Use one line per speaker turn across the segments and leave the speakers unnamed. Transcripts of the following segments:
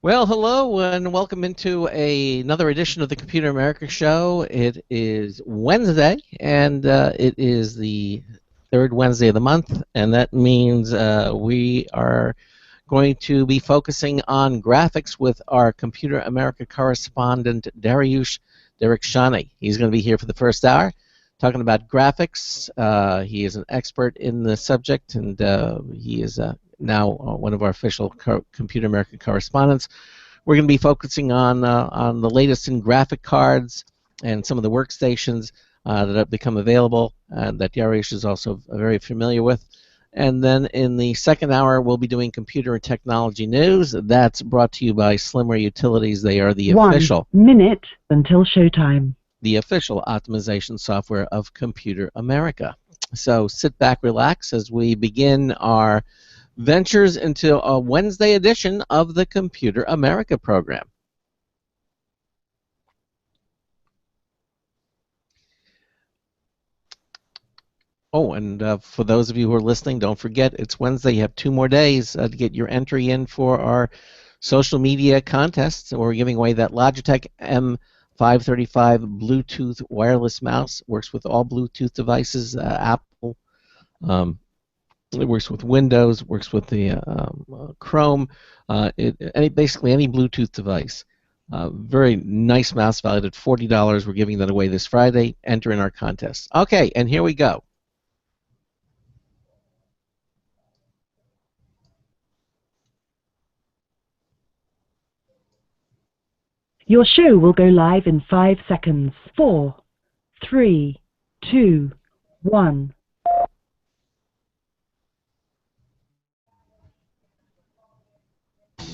Well, hello and welcome into another edition of the Computer America Show. It is Wednesday, and it is the third Wednesday of the month, and that means we are going to be focusing on graphics with our Computer America correspondent, Derakhshani. He's going to be here for the first hour talking about graphics. He is an expert in the subject, and he is now one of our official Computer America correspondents. We're going to be focusing on the latest in graphic cards and some of the workstations that have become available that Dariush is also very familiar with. And then in the second hour, we'll be doing computer and technology news. That's brought to you by Slimware Utilities. They are the official
1 minute until showtime.
The official optimization software of Computer America. So sit back, relax as we begin our ventures into a Wednesday edition of the Computer America program. Oh, and for those of you who are listening, don't forget it's Wednesday. You have 2 more days to get your entry in for our social media contests. We're giving away that Logitech M535 Bluetooth wireless mouse. Works with all Bluetooth devices, Apple. It works with Windows, works with the Chrome, basically any Bluetooth device. Very nice mouse, valued at $40. We're giving that away this Friday. Enter in our contest. Okay, and here we go.
Your show will go live in 5 seconds. 4, 3, 2, 1.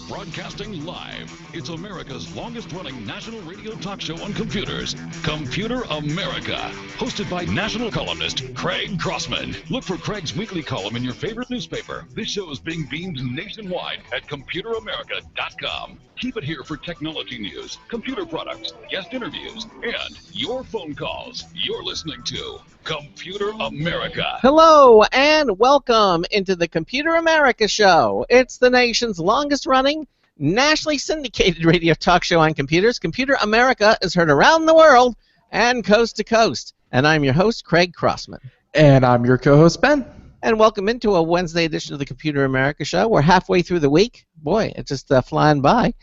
Broadcasting live, it's America's longest-running national radio talk show on computers, Computer America, hosted by national columnist Craig Crossman. Look for Craig's weekly column in your favorite newspaper. This show is being beamed nationwide at ComputerAmerica.com. Keep it here for technology news, computer products, guest interviews, and your phone calls. You're listening to Computer America.
Hello and welcome into the Computer America Show. It's the nation's longest-running, nationally syndicated radio talk show on computers. Computer America is heard around the world and coast to coast. And I'm your host, Craig Crossman.
And I'm your co-host, Ben.
And welcome into a Wednesday edition of the Computer America Show. We're halfway through the week. Boy, it's just flying by.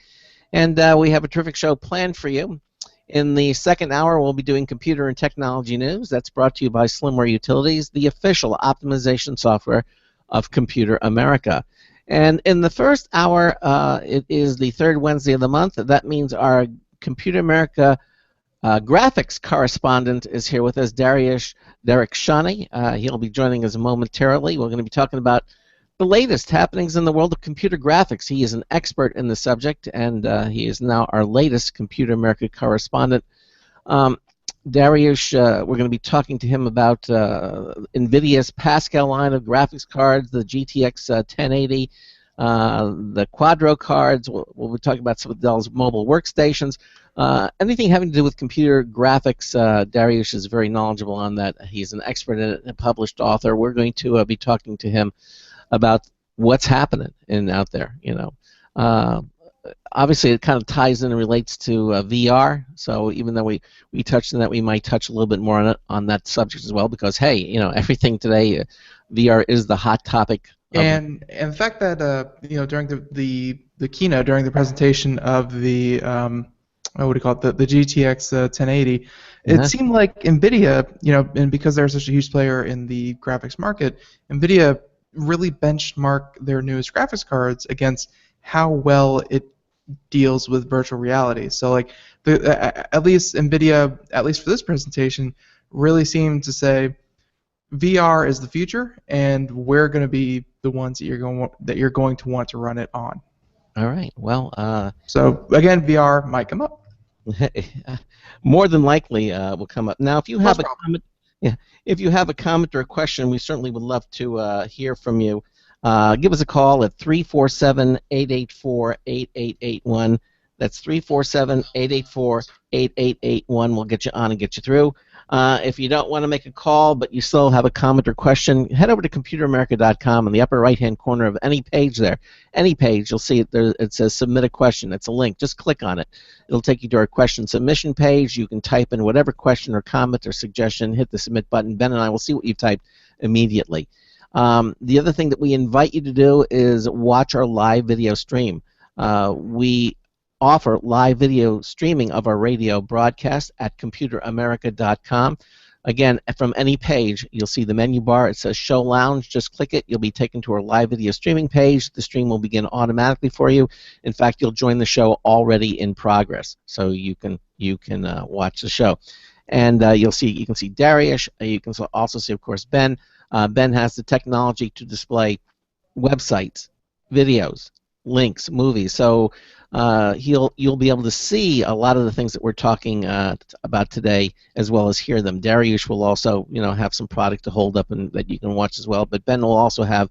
And we have a terrific show planned for you. In the second hour, we'll be doing computer and technology news. That's brought to you by Slimware Utilities, the official optimization software of Computer America. And in the first hour, it is the third Wednesday of the month. That means our Computer America graphics correspondent is here with us, Derakhshani. He'll be joining us momentarily. We're going to be talking about the latest happenings in the world of computer graphics. He is an expert in the subject, and he is now our latest Computer America correspondent. Dariush, we're going to be talking to him about NVIDIA's Pascal line of graphics cards, the GTX 1080, the Quadro cards. We'll be talking about some of Dell's mobile workstations. Anything having to do with computer graphics, Dariush is very knowledgeable on that. He's an expert in it, a published author. We're going to be talking to him about what's happening out there. Obviously, it kind of ties in and relates to VR. So even though we touched on that, we might touch a little bit more on that subject as well. Because hey, everything today, VR is the hot topic.
And the fact that during the keynote, during the presentation of the what do you call it, the GTX 1080, it seemed like NVIDIA, and because they're such a huge player in the graphics market, NVIDIA really benchmark their newest graphics cards against how well it deals with virtual reality. So like at least NVIDIA, at least for this presentation, really seemed to say VR is the future, and we're going to be the ones that you're going to want to run it on.
All right. Well.
So again, VR might come up.
More than likely will come up. Now, if you have a comment. Yeah, if you have a comment or a question, we certainly would love to hear from you. Give us a call at 347-884-8881. That's 347-884-8881. We'll get you on and get you through. If you don't want to make a call but you still have a comment or question, head over to computeramerica.com. In the upper right-hand corner of any page there, any page, you'll see it there. It says Submit a Question. It's a link. Just click on it. It'll take you to our question submission page. You can type in whatever question or comment or suggestion, hit the Submit button. Ben and I will see what you've typed immediately. The other thing that we invite you to do is watch our live video stream. We offer live video streaming of our radio broadcast at computeramerica.com. Again, from any page, you'll see the menu bar. It says Show Lounge. Just click it. You'll be taken to our live video streaming page. The stream will begin automatically for you. In fact, you'll join the show already in progress, so you can watch the show. And you can see Dariush. You can also see, of course, Ben. Ben has the technology to display websites, videos, links, movies. So you'll be able to see a lot of the things that we're talking about today, as well as hear them. Dariush will also, have some product to hold up and that you can watch as well. But Ben will also have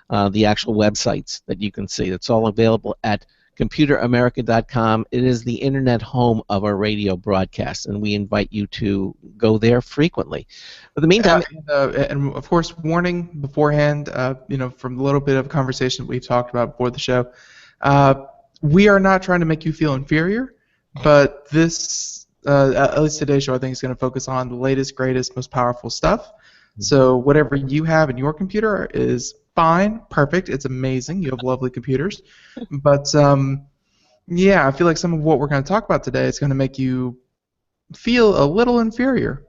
the actual websites that you can see. It's all available at computeramerica.com. It is the internet home of our radio broadcast, and we invite you to go there frequently. But in the meantime,
and of course, warning beforehand. From the little bit of conversation we've talked about before the show. We are not trying to make you feel inferior, but this, at least today's show, I think is going to focus on the latest, greatest, most powerful stuff. So whatever you have in your computer is fine, perfect, it's amazing. You have lovely computers. But, yeah, I feel like some of what we're going to talk about today is going to make you feel a little inferior.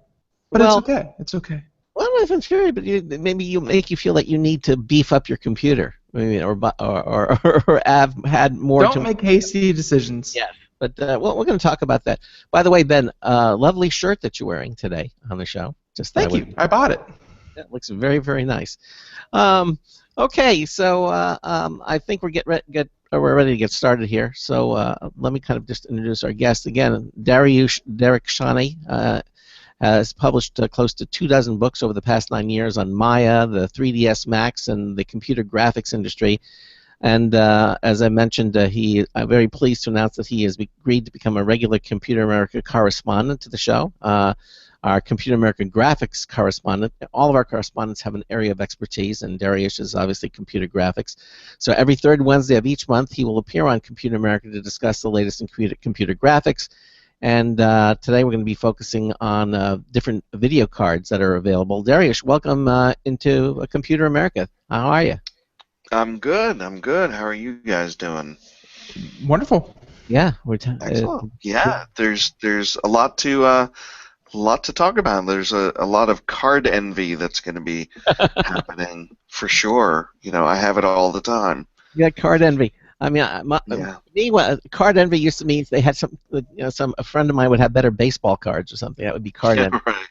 But it's okay. It's okay.
Well, not inferior, but maybe you make you feel like you need to beef up your computer. Or have had more.
Don't make hasty decisions.
Yes, but we're going to talk about that. By the way, Ben, lovely shirt that you're wearing today on the show.
Thank you. I bought it.
It looks very, very nice. Okay, so I think we're ready to get started here. So let me kind of just introduce our guest again. Derakhshani has published close to 24 books over the past 9 years on Maya, the 3ds Max, and the computer graphics industry. And as I mentioned, I'm very pleased to announce that he has agreed to become a regular Computer America correspondent to the show. Our Computer America graphics correspondent. All of our correspondents have an area of expertise, and Dariush is obviously computer graphics. So every third Wednesday of each month, he will appear on Computer America to discuss the latest in computer graphics. And today we're going to be focusing on different video cards that are available. Dariush, welcome into Computer America. How are you?
I'm good. How are you guys doing?
Wonderful.
Yeah,
excellent. Yeah, there's a lot to talk about. There's a lot of card envy that's going to be happening for sure. I have it all the time.
Yeah, card envy. I mean, card envy used to mean they had a friend of mine would have better baseball cards or something. That would be card envy. Right.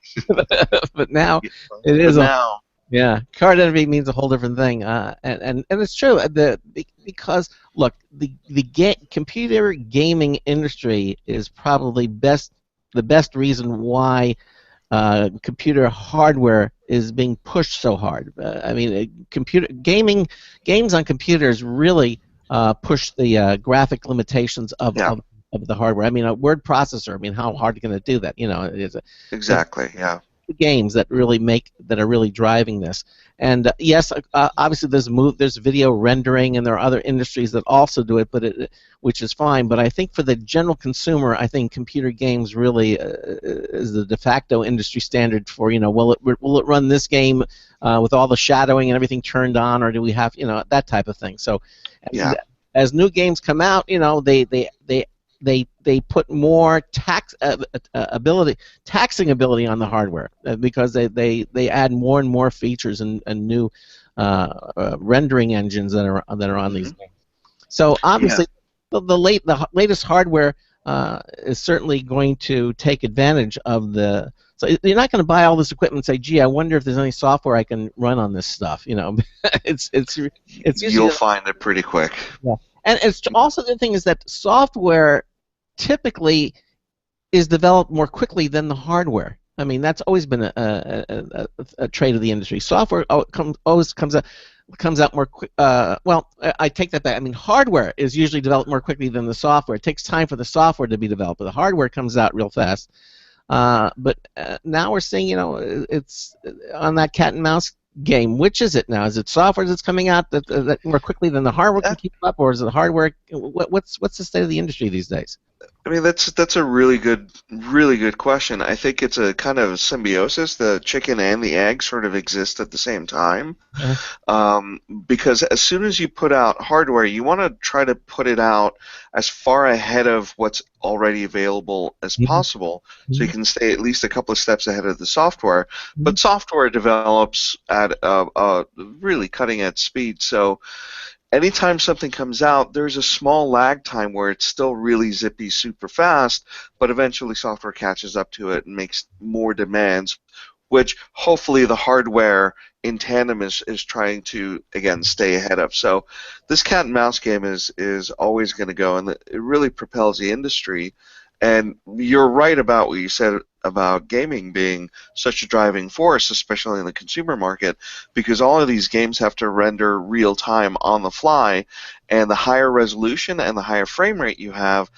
But now it is. Card envy means a whole different thing, and it's true. Because look, the computer gaming industry is probably the best reason why computer hardware is being pushed so hard. I mean, games on computers really push the graphic limitations of the hardware. I mean, a word processor. I mean, how hard can it do that?
Exactly. Yeah.
Games that are really driving this. And yes, obviously there's video rendering, and there are other industries that also do it, which is fine. But I think for the general consumer, I think computer games really is the de facto industry standard for will it run this game with all the shadowing and everything turned on, or do we have that type of thing. So as new games come out, they put more taxing ability on the hardware because they add more and more features and new rendering engines that are on these games. So obviously, the latest hardware is certainly going to take advantage of the. So you're not going to buy all this equipment and say, "Gee, I wonder if there's any software I can run on this stuff." It's
you'll find it pretty quick.
Yeah, and it's also the thing is that software typically is developed more quickly than the hardware. I mean, that's always been a trait of the industry. Software always comes out more quick. Well, I take that back. I mean, hardware is usually developed more quickly than the software. It takes time for the software to be developed, but the hardware comes out real fast. But now we're seeing, it's on that cat and mouse game. Which is it now? Is it software that's coming out that more quickly than the hardware can keep up, or is it the hardware? What's the state of the industry these days?
I mean, that's a really good question. I think it's a kind of symbiosis. The chicken and the egg sort of exist at the same time. Because as soon as you put out hardware, you want to try to put it out as far ahead of what's already available as possible, so you can stay at least a couple of steps ahead of the software. But software develops at a really cutting-edge speed, so anytime something comes out, there's a small lag time where it's still really zippy, super fast, but eventually software catches up to it and makes more demands, which hopefully the hardware in tandem is trying to, again, stay ahead of. So this cat and mouse game is always going to go, and it really propels the industry. And you're right about what you said about gaming being such a driving force, especially in the consumer market, because all of these games have to render real time on the fly, and the higher resolution and the higher frame rate you have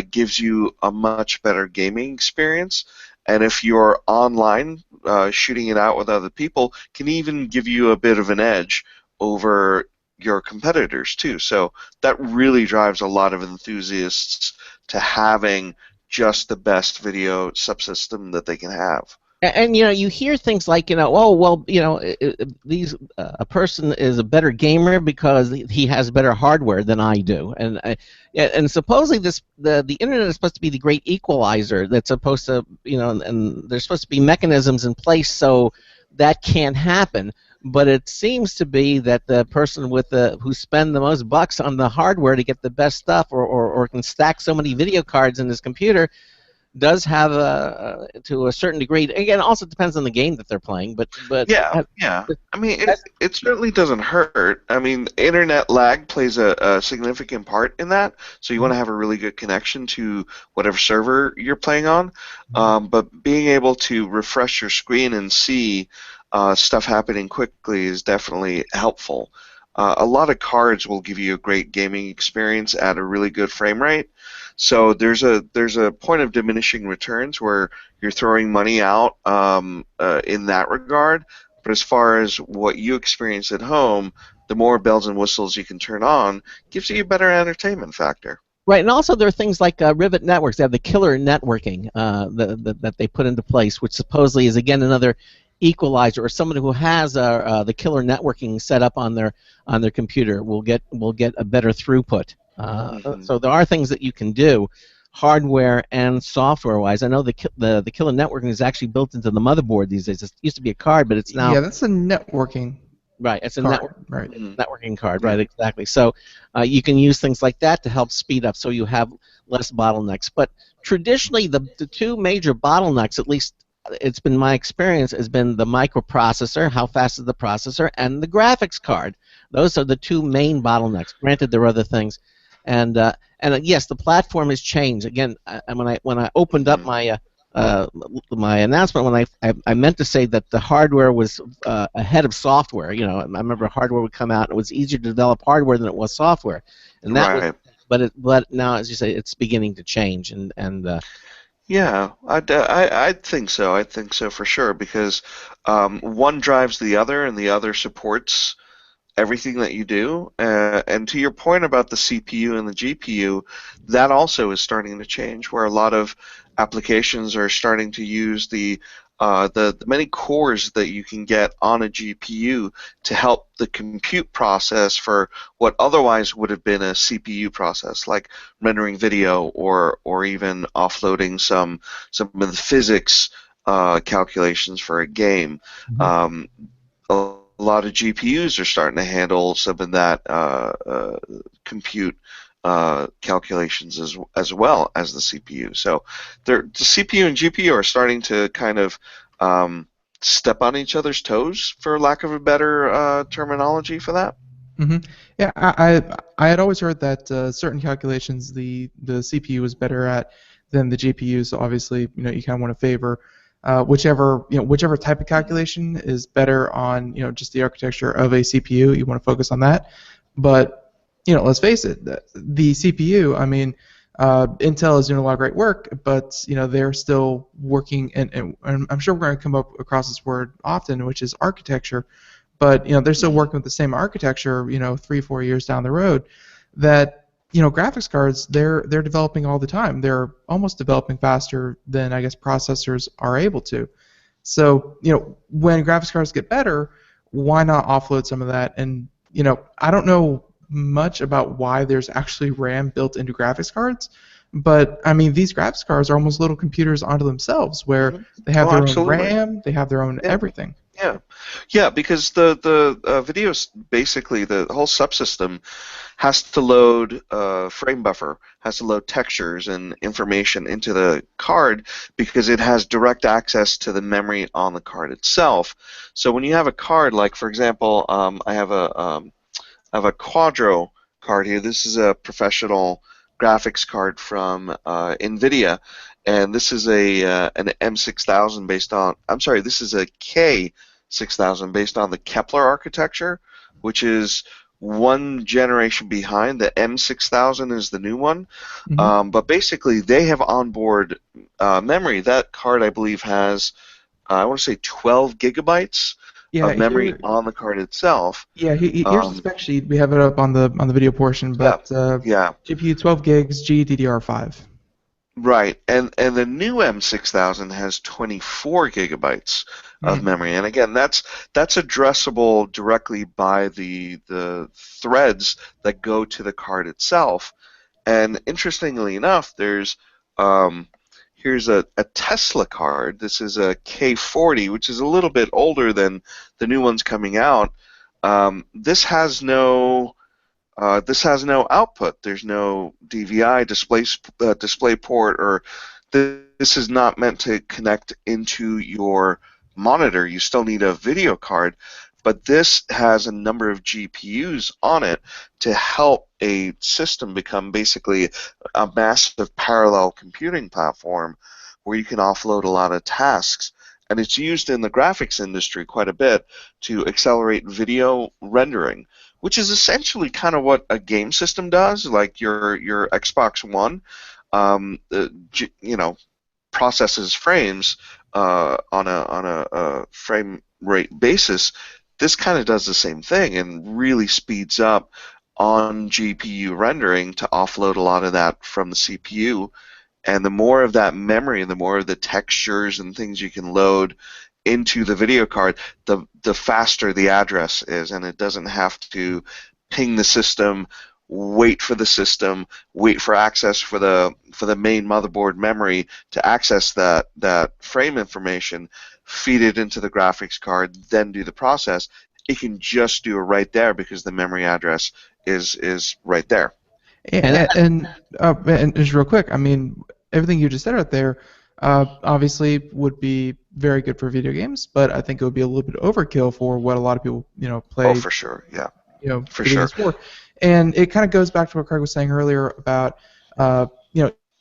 gives you a much better gaming experience. And if you're online shooting it out with other people, can even give you a bit of an edge over your competitors too. So that really drives a lot of enthusiasts to having just the best video subsystem that they can have.
And you hear things like, oh well, a person is a better gamer because he has better hardware than I do, and supposedly the internet is supposed to be the great equalizer that's supposed to, and there's supposed to be mechanisms in place so that can't happen. But it seems to be that the person who spend the most bucks on the hardware to get the best stuff, or can stack so many video cards in his computer, does have to a certain degree. Again, it also depends on the game that they're playing, but
yeah. I mean, it certainly doesn't hurt. I mean, internet lag plays a significant part in that. So you want to have a really good connection to whatever server you're playing on. But being able to refresh your screen and see stuff happening quickly is definitely helpful. A lot of cards will give you a great gaming experience at a really good frame rate. So there's a point of diminishing returns where you're throwing money out in that regard. But as far as what you experience at home, the more bells and whistles you can turn on gives you a better entertainment factor.
Right, and also there are things like Rivet Networks. They have the killer networking that they put into place, which supposedly is again another equalizer, or someone who has the killer networking set up on their computer will get a better throughput. So there are things that you can do, hardware and software-wise. I know the killer networking is actually built into the motherboard these days. It used to be a card, but it's now
that's a networking.
Right, it's a
card,
networking card, right? Exactly. So you can use things like that to help speed up, so you have less bottlenecks. But traditionally, the two major bottlenecks, at least it's been my experience, has been the microprocessor, how fast is the processor, and the graphics card. Those are the two main bottlenecks. Granted, there are other things, and yes, the platform has changed. Again, when I opened up my my announcement, when I meant to say that the hardware was ahead of software. I remember hardware would come out, and it was easier to develop hardware than it was software, and that was, but now, as you say, it's beginning to change,
yeah, I think so. I think so for sure, because one drives the other, and the other supports everything that you do. And to your point about the CPU and the GPU, that also is starting to change, where a lot of applications are starting to use the many cores that you can get on a GPU to help the compute process for what otherwise would have been a CPU process, like rendering video or even offloading some of the physics calculations for a game. A lot of GPUs are starting to handle some of that compute calculations as well as the CPU. So the CPU and GPU are starting to kind of step on each other's toes, for lack of a better terminology for that.
Yeah, I had always heard that certain calculations the CPU was better at than the GPU. So obviously, you kind of want to favor whichever type of calculation is better on just the architecture of a CPU. You want to focus on that. But let's face it, the CPU. I mean, Intel is doing a lot of great work, but they're still working, and I'm sure we're going to come up across this word often, which is architecture. But they're still working with the same architecture, 3-4 years down the road. That graphics cards they're developing all the time. They're almost developing faster than I guess processors are able to. So when graphics cards get better, why not offload some of that? And I don't know much about why there's actually RAM built into graphics cards, but I mean these graphics cards are almost little computers onto themselves, where they have
Oh,
their own
absolutely.
RAM, they have their own
Yeah.
everything.
Yeah, because the videos, basically the whole subsystem has to load frame buffer, has to load textures and information into the card because it has direct access to the memory on the card itself. So when you have a card, like for example, I have a Quadro card here. This is a professional graphics card from NVIDIA, and this is an M6000 based on. I'm sorry, this is a K6000 based on the Kepler architecture, which is one generation behind. The M6000 is the new one, but basically they have onboard memory. That card, I believe, has I want to say 12 gigabytes
Yeah,
of memory on the card itself.
here's the spec sheet. We have it up on the video portion,
Yeah,
but
yeah,
GPU 12 gigs, GDDR5.
right. And the new M6000 has 24 gigabytes of memory. And again, that's addressable directly by the threads that go to the card itself. And interestingly enough, there's here's a Tesla card. This is a K40, which is a little bit older than the new ones coming out. This has no output. There's no DVI display port, or this is not meant to connect into your monitor. You still need a video card, but this has a number of GPUs on it to help a system become basically a massive parallel computing platform where you can offload a lot of tasks. And it's used in the graphics industry quite a bit to accelerate video rendering, which is essentially kind of what a game system does, like your Xbox One, processes frames on a frame rate basis. This kind of does the same thing and really speeds up on GPU rendering to offload a lot of that from the CPU. And the more of that memory and the more of the textures and things you can load into the video card, the faster the address is, and it doesn't have to ping the system, wait for the system, wait for access for the main motherboard memory to access that frame information, feed it into the graphics card, then do the process. It can just do it right there because the memory address is right there.
And just real quick, I mean, everything you just said right there obviously would be very good for video games, but I think it would be a little bit overkill for what a lot of people, play.
Oh, for sure, yeah. For
Video
sure.
games for. And it kind of goes back to what Craig was saying earlier about,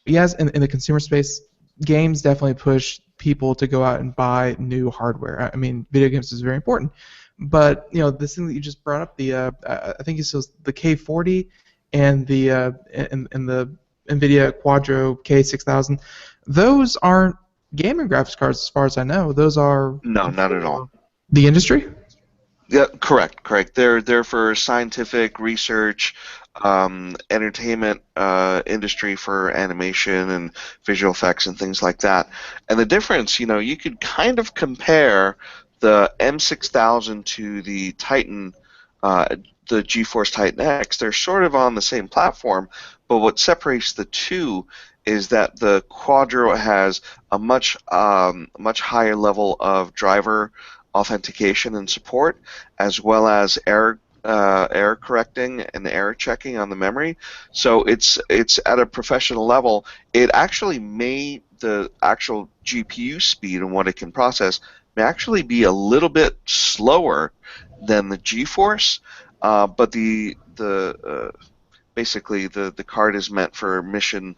yes, in the consumer space, games definitely push people to go out and buy new hardware. I mean, video games is very important, but this thing that you just brought up, I think it was the K40 and the and the NVIDIA Quadro K6000, those aren't gaming graphics cards as far as I know. Those are
No, not at all.
The industry?
Yeah, correct. They're for scientific research, entertainment industry for animation and visual effects and things like that. And the difference, you could kind of compare the M6000 to the Titan, the GeForce Titan X. They're sort of on the same platform, but what separates the two is that the Quadro has a much higher level of driver authentication and support, as well as error correcting and error checking on the memory. So it's at a professional level. It actually the actual GPU speed and what it can process may actually be a little bit slower than the GeForce, but basically the card is meant for mission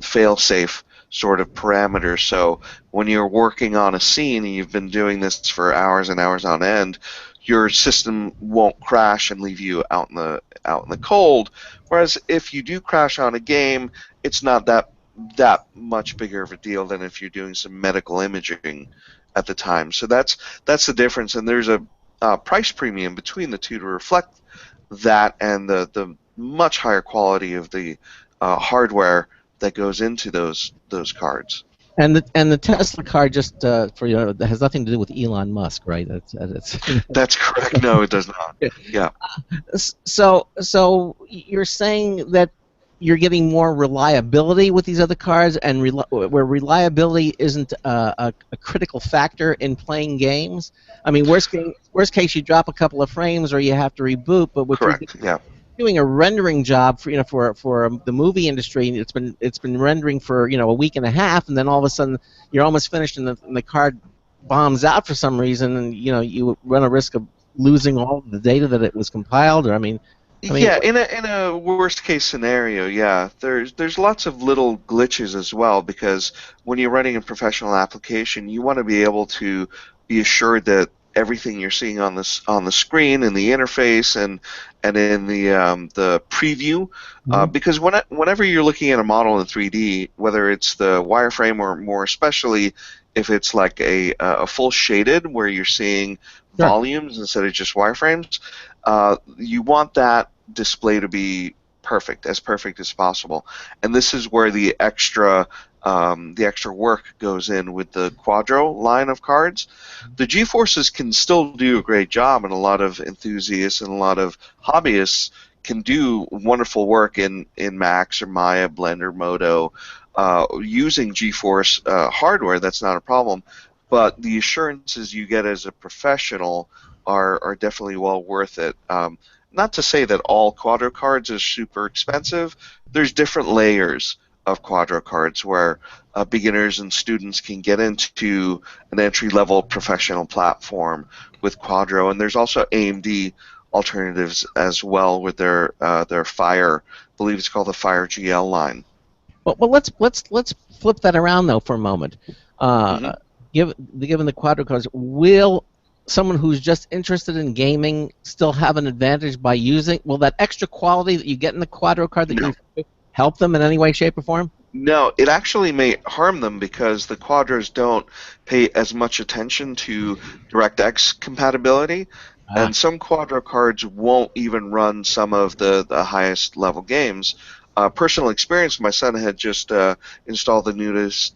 fail-safe sort of parameters. So when you're working on a scene and you've been doing this for hours and hours on end, your system won't crash and leave you out in the cold. Whereas if you do crash on a game, it's not that much bigger of a deal than if you're doing some medical imaging at the time. So that's the difference, and there's a price premium between the two to reflect that and the much higher quality of the hardware that goes into those cards.
And the Tesla card, just for that has nothing to do with Elon Musk, right? That's
That's correct. No, it does not. Yeah.
So you're saying that you're getting more reliability with these other cards, and where reliability isn't a critical factor in playing games. I mean, worst case, you drop a couple of frames or you have to reboot. But with
Correct. Yeah.
doing a for the movie industry, it's been rendering for a week and a half, and then all of a sudden you're almost finished, and the card bombs out for some reason, and you run a risk of losing all the data that it was compiled. Or I mean,
yeah, in a worst case scenario, yeah, there's lots of little glitches as well, because when you're running a professional application, you want to be able to be assured that everything you're seeing on the screen and the interface and in the preview, because whenever you're looking at a model in 3D, whether it's the wireframe or more especially if it's like a full shaded where you're seeing volumes instead of just wireframes, you want that display to be perfect as possible, and this is where the extra work goes in with the Quadro line of cards. The G-Forces can still do a great job, and a lot of enthusiasts and a lot of hobbyists can do wonderful work in Max or Maya, Blender, Modo, using G-Force hardware. That's not a problem, but the assurances you get as a professional are definitely well worth it. Not to say that all Quadro cards are super expensive. There's different layers of Quadro cards where beginners and students can get into an entry-level professional platform with Quadro, and there's also AMD alternatives as well with their Fire. I believe it's called the Fire GL line.
Well, let's flip that around though for a moment. Given the Quadro cards, will someone who's just interested in gaming still have an advantage by using? Will that extra quality that you get in the Quadro card help them in any way, shape, or form?
No, it actually may harm them, because the Quadros don't pay as much attention to DirectX compatibility, and some Quadro cards won't even run some of the highest level games. Personal experience, my son had just installed the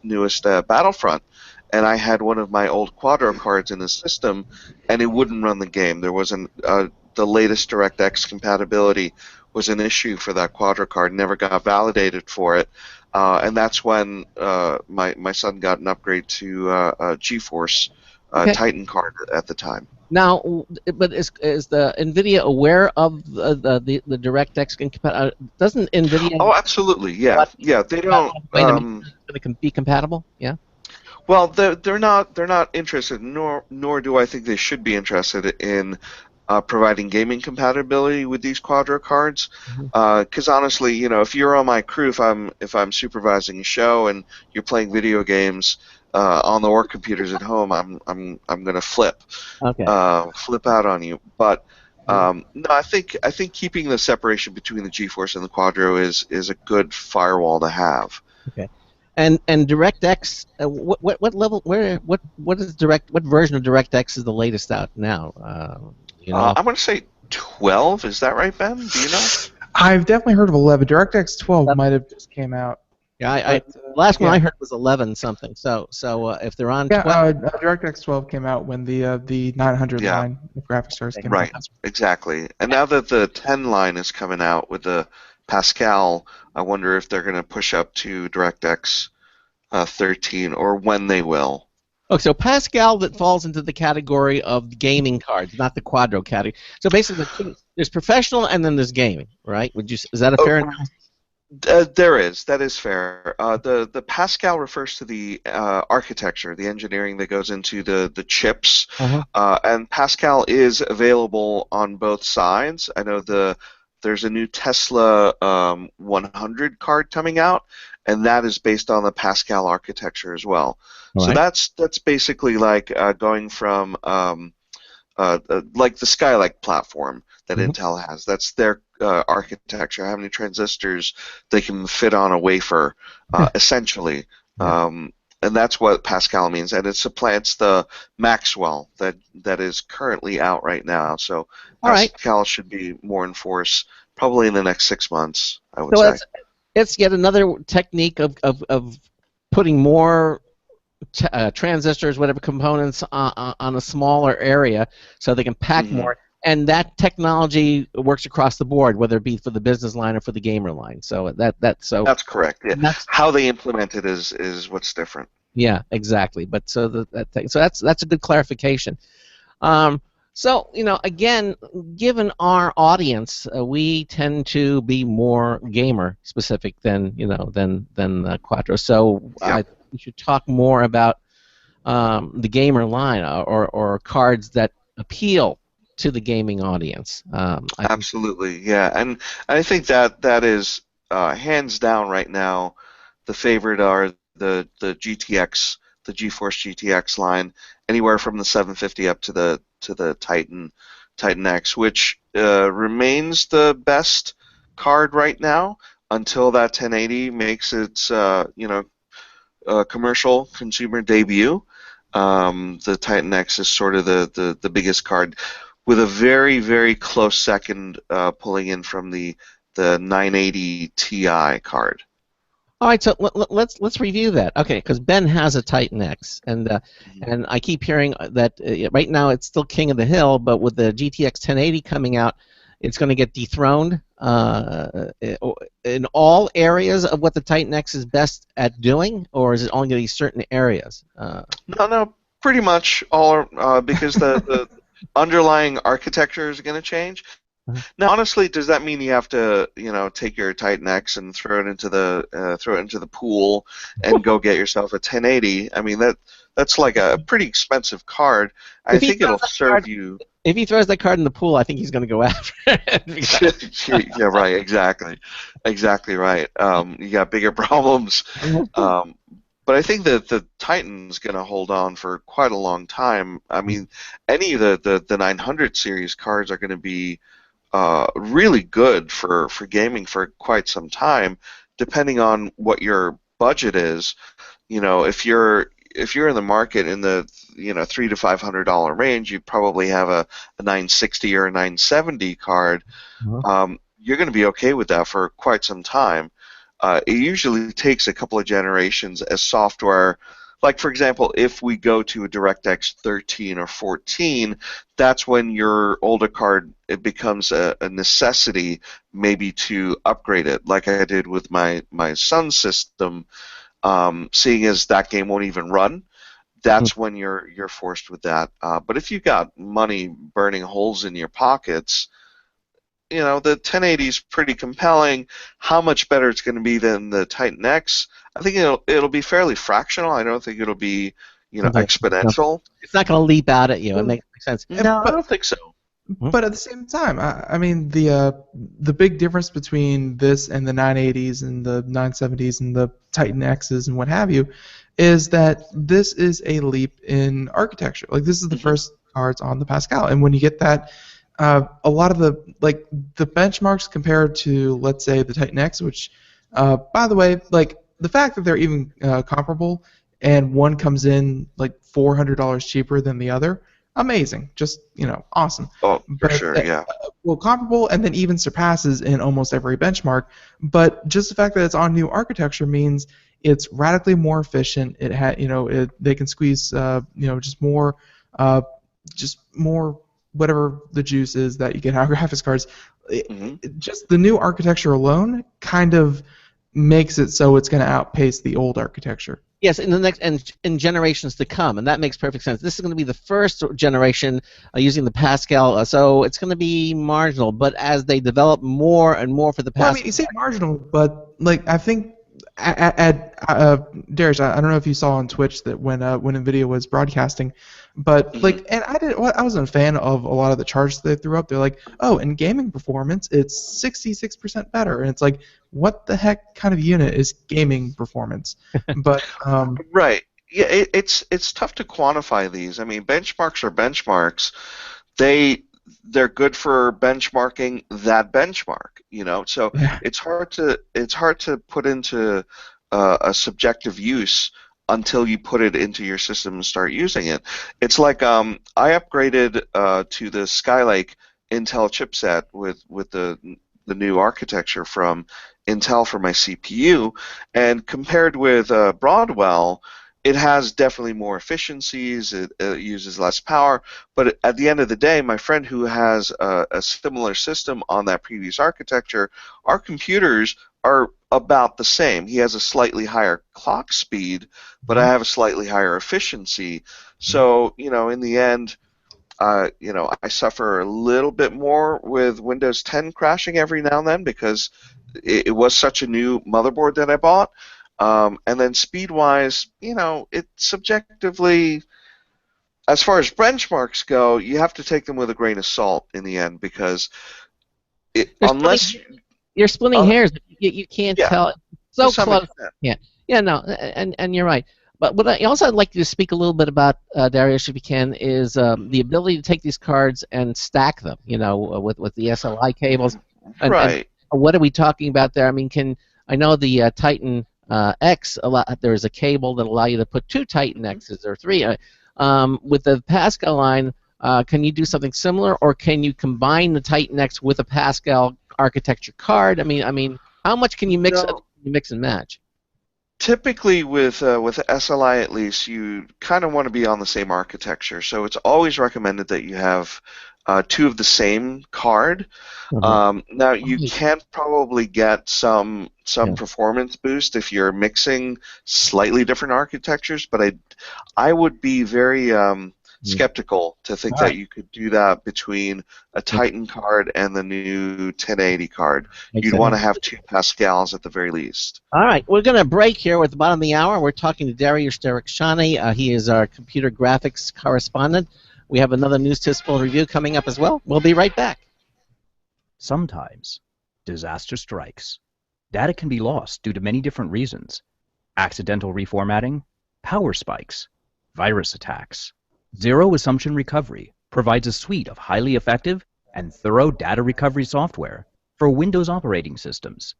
newest Battlefront, and I had one of my old Quadro cards in the system, and it wouldn't run the game. There wasn't the latest DirectX compatibility was an issue for that Quadro card. Never got validated for it, and that's when my son got an upgrade to a GeForce Titan card at the time.
Now, but is the NVIDIA aware of the DirectX compatibility? Doesn't NVIDIA?
Oh, absolutely. Yeah, yeah. They don't.
Going to be compatible? Yeah.
Well, they're not interested, nor do I think they should be interested in providing gaming compatibility with these Quadro cards. Because honestly, if you're on my crew, if I'm supervising a show and you're playing video games on the work computers at home, I'm gonna flip out on you. But no, I think keeping the separation between the GeForce and the Quadro is a good firewall to have.
Okay. And DirectX, what level? What version of DirectX is the latest out now?
I want to say 12. Is that right, Ben? Do you know?
I've definitely heard of 11. DirectX 12 might have just came out.
Yeah, last one I heard was 11 something. So if they're on 12,
DirectX 12 came out when the 900 line of graphics cards came out.
Right, exactly. And now that the 10 line is coming out with the Pascal, I wonder if they're going to push up to DirectX 13, or when they will.
Oh, so Pascal, that falls into the category of gaming cards, not the Quadro category. So basically, there's professional and then there's gaming, right? Is that a fair analysis?
That is fair. The Pascal refers to the architecture, the engineering that goes into the chips, and Pascal is available on both sides. I know there's a new Tesla 100 card coming out, and that is based on the Pascal architecture as well. So that's basically like going from like the Skylake platform that
Mhm.
Intel has. That's their architecture. How many transistors they can fit on a wafer, essentially.
Yeah.
And that's what Pascal means, and it supplants the Maxwell that is currently out right now. So
All right.
Pascal should be more in force probably in the next 6 months, I would
So
say.
it's yet another technique of putting more transistors, whatever components, on a smaller area, so they can pack
Hmm.
more. And that technology works across the board, whether it be for the business line or for the gamer line. So
That's correct. Yeah.
and that's
How they implement it is what's different.
yeah, exactly. But so so that's a good clarification. Um, so again, given our audience, we tend to be more gamer specific than than Quattro. So
Yeah.
I think we should talk more about the gamer line, or cards that appeal to the gaming audience. I think.
Absolutely, yeah, and I think that is hands down right now. The favorite are the GTX, the GeForce GTX line, anywhere from the 750 up to the Titan X, which remains the best card right now until that 1080 makes its commercial consumer debut. The Titan X is sort of the biggest card, with a very, very close second pulling in from the 980 Ti card.
All right, so let's review that. Okay, because Ben has a Titan X,
Mhm.
and I keep hearing that right now it's still king of the hill, but with the GTX 1080 coming out, it's going to get dethroned in all areas of what the Titan X is best at doing, or is it only going to be certain areas?
No, no, pretty much all because the underlying architecture is going to change.
Uh,
Now, honestly, does that mean you have to, take your Titan X and throw it into the pool and go get yourself a 1080? I mean, that's like a pretty expensive card. I
if he
think
throws
it'll
that card,
serve you.
if he throws that card in the pool, I think he's going to go after it.
Yeah, right, exactly right. You got bigger problems. Um, but I think that the Titan's going to hold on for quite a long time. I mean, any of the 900 series cards are going to be really good for gaming for quite some time, depending on what your budget is. If you're in the market in the $300 to $500 range, you probably have a 960 or a 970 card.
Uh-huh.
You're going to be okay with that for quite some time. It usually takes a couple of generations as software. Like, for example, if we go to a DirectX 13 or 14, that's when your older card, it becomes a necessity maybe to upgrade it, like I did with my son's system. Seeing as that game won't even run, that's when you're forced with that. But if you've got money burning holes in your pockets, the 1080 is pretty compelling. How much better it's going to be than the Titan X? I think it'll be fairly fractional. I don't think it'll be
Something.
exponential.
It's not going to leap out at you. It
Well,
makes sense.
No, I
but
don't think so.
but at the same time, I mean the big difference between this and the 980s and the 970s and the Titan X's and what have you is that this is a leap in architecture. Like this is the
Mhm.
first cards on the Pascal, and when you get that, a lot of the benchmarks compared to, let's say, the Titan X, which by the way, like the fact that they're even comparable and one comes in like $400 cheaper than the other, amazing, just awesome.
Oh, for
But
sure, yeah.
well, comparable and then even surpasses in almost every benchmark. But just the fact that it's on new architecture means it's radically more efficient. They can squeeze uh, just more whatever the juice is that you get out of graphics cards.
Hmm.
Just the new architecture alone kind of makes it so it's going to outpace the old architecture.
Yes, in the next and in generations to come, and that makes perfect sense. This is going to be the first generation using the Pascal, so it's going to be marginal. But as they develop more and more for the
Well, I
Pascal,
mean, you say marginal, but like I think Dariush, I don't know if you saw on Twitch that when Nvidia was broadcasting, but
Hmm.
and I wasn't a fan of a lot of the charts they threw up. They're like, oh, in gaming performance, it's 66% better, and it's like, what the heck kind of unit is gaming performance? But
Right. Yeah, it's tough to quantify these. I mean, benchmarks are benchmarks. they're good for benchmarking that benchmark, So
Yeah.
it's hard to put into a subjective use until you put it into your system and start using it. It's like I upgraded to the Skylake Intel chipset with the new architecture from Intel for my CPU, and compared with Broadwell, it has definitely more efficiencies. It uses less power, but at the end of the day, my friend who has a similar system on that previous architecture, our computers are about the same. He has a slightly higher clock speed, but I have a slightly higher efficiency. So, in the end, I suffer a little bit more with Windows 10 crashing every now and then because it was such a new motherboard that I bought. And then speed-wise, it subjectively, as far as benchmarks go, you have to take them with a grain of salt in the end because
You're
unless
splitting, you're splitting hairs. You can't
yeah,
tell.
to
So
some
close.
extent.
Yeah, no, and you're right. But what I also I'd like you to speak a little bit about, Dariush, if you can, is the ability to take these cards and stack them. With the SLI cables, and
Right.
what are we talking about there? I mean, I know the Titan X? There's a cable that allow you to put two Titan X's or three. With the Pascal line, can you do something similar, or can you combine the Titan X with a Pascal architecture card? I mean, how much can you mix?
No.
Mix and match?
Typically, with SLI at least, you kind of want to be on the same architecture. So it's always recommended that you have two of the same card. Now you can probably get some performance boost if you're mixing slightly different architectures, but I would be very skeptical to think that you could do that between a Titan card and the new 1080 card. You'd want to have 2 Pascals at the very least.
All right, we're going to break here at the bottom of the hour. We're talking to Dariush Derakhshani. He is our computer graphics correspondent. We have another News Tispel review coming up as well. We'll be right back.
Sometimes disaster strikes. Data can be lost due to many different reasons. Accidental reformatting, power spikes, virus attacks. Zero Assumption Recovery provides a suite of highly effective and thorough data recovery software for Windows operating systems.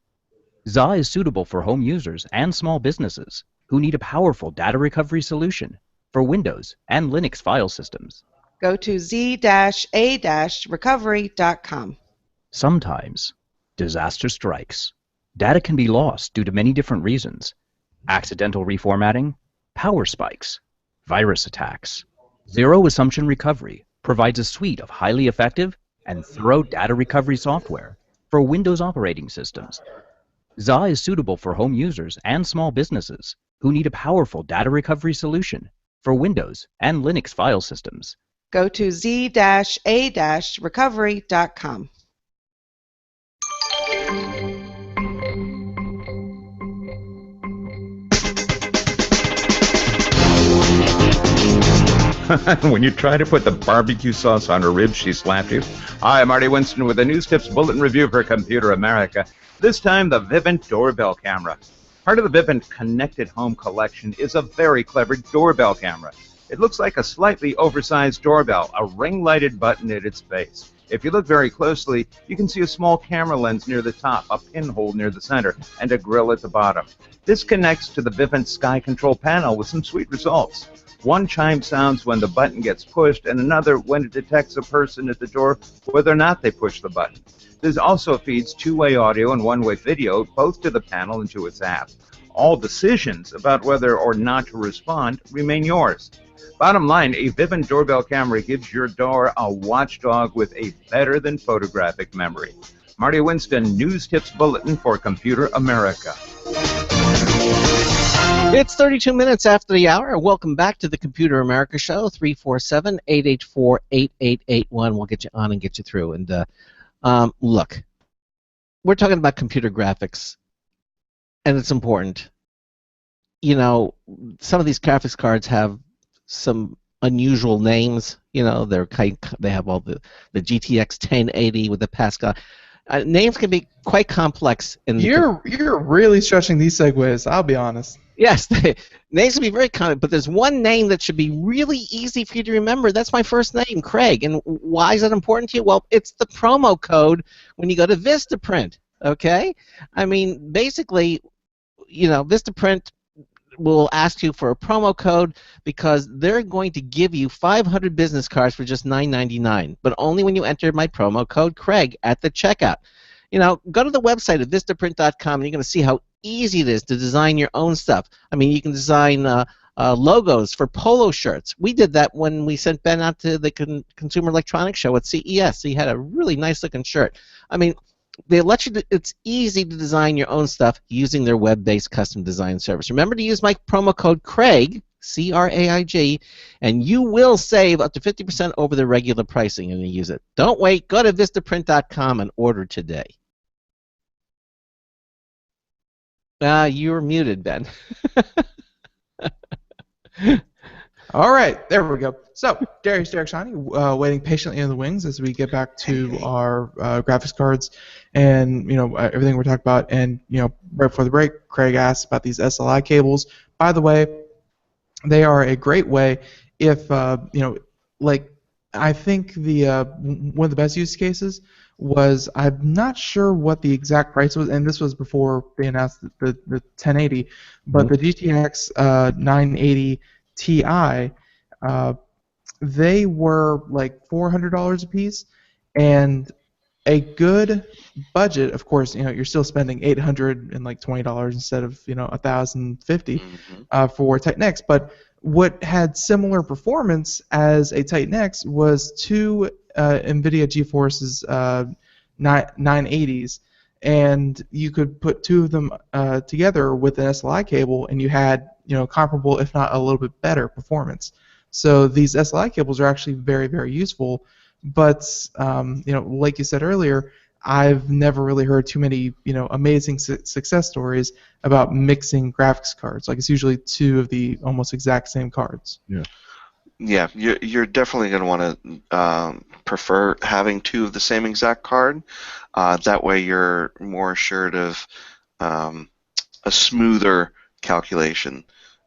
ZA is suitable for home users and small businesses who need a powerful data recovery solution for Windows and Linux file systems.
Go to z-a-recovery.com.
Sometimes disaster strikes. Data can be lost due to many different reasons. Accidental reformatting, power spikes, virus attacks. Zero Assumption Recovery provides a suite of highly effective and thorough data recovery software for Windows operating systems. ZA is suitable for home users and small businesses who need a powerful data recovery solution for Windows and Linux file systems.
Go to z-a-recovery.com.
When you try to put the barbecue sauce on her ribs, she slapped you. Hi, I'm Marty Winston with a News Tips Bulletin Review for Computer America. This time, the Vivint doorbell camera. Part of the Vivint Connected Home collection is a very clever doorbell camera. It looks like a slightly oversized doorbell, a ring-lighted button at its base. If you look very closely, you can see a small camera lens near the top, a pinhole near the center, and a grill at the bottom. This connects to the Vivint Sky Control panel with some sweet results. One chime sounds when the button gets pushed, and another when it detects a person at the door, whether or not they push the button. This also feeds two-way audio and one-way video, both to the panel and to its app. All decisions about whether or not to respond remain yours. Bottom line, a Vivint doorbell camera gives your door a watchdog with a better-than photographic memory. Marty Winston, News Tips Bulletin for Computer America.
It's 32 minutes after the hour. Welcome back to the Computer America Show, 347-884-8881. We'll get you on and get you through. And look, we're talking about computer graphics, and it's important. Some of these graphics cards have some unusual names. They have all the GTX 1080 with the Pascal. names can be quite complex.
You're really stretching these segues. I'll be honest.
Yes, names can be very common, but there's one name that should be really easy for you to remember. That's my first name, Craig. And why is that important to you? Well, it's the promo code when you go to Vistaprint. Okay, I mean, basically, Vistaprint will ask you for a promo code because they're going to give you 500 business cards for just $9.99, but only when you enter my promo code Craig at the checkout. Go to the website at vistaprint.com and you're going to see how easy it is to design your own stuff. I mean, you can design logos for polo shirts. We did that when we sent Ben out to the Consumer Electronics Show at CES. So he had a really nice looking shirt. I mean, they let you. It's easy to design your own stuff using their web-based custom design service. Remember to use my promo code Craig, C-R-A-I-G, and you will save up to 50% over the regular pricing when you use it. Don't wait. Go to vistaprint.com and order today. You're muted, Ben.
All right, there we go. So, Dariush Derakhshani, waiting patiently in the wings as we get back to our graphics cards and everything we're talking about. And right before the break, Craig asked about these SLI cables. By the way, they are a great way if like I think the one of the best use cases was, I'm not sure what the exact price was, and this was before they announced the 1080, but the GTX 980 Ti, they were like $400 a piece, and a good budget, of course, you're still spending $820 instead of $1,050 for Titan X. But what had similar performance as a Titan X was two NVIDIA GeForce's 980s, and you could put two of them together with an SLI cable, and you had comparable, if not a little bit better performance. So these SLI cables are actually very, very useful. But like you said earlier, I've never really heard too many amazing success stories about mixing graphics cards. Like, it's usually two of the almost exact same cards.
Yeah, you're definitely going to want to prefer having two of the same exact card. That way you're more assured of a smoother calculation.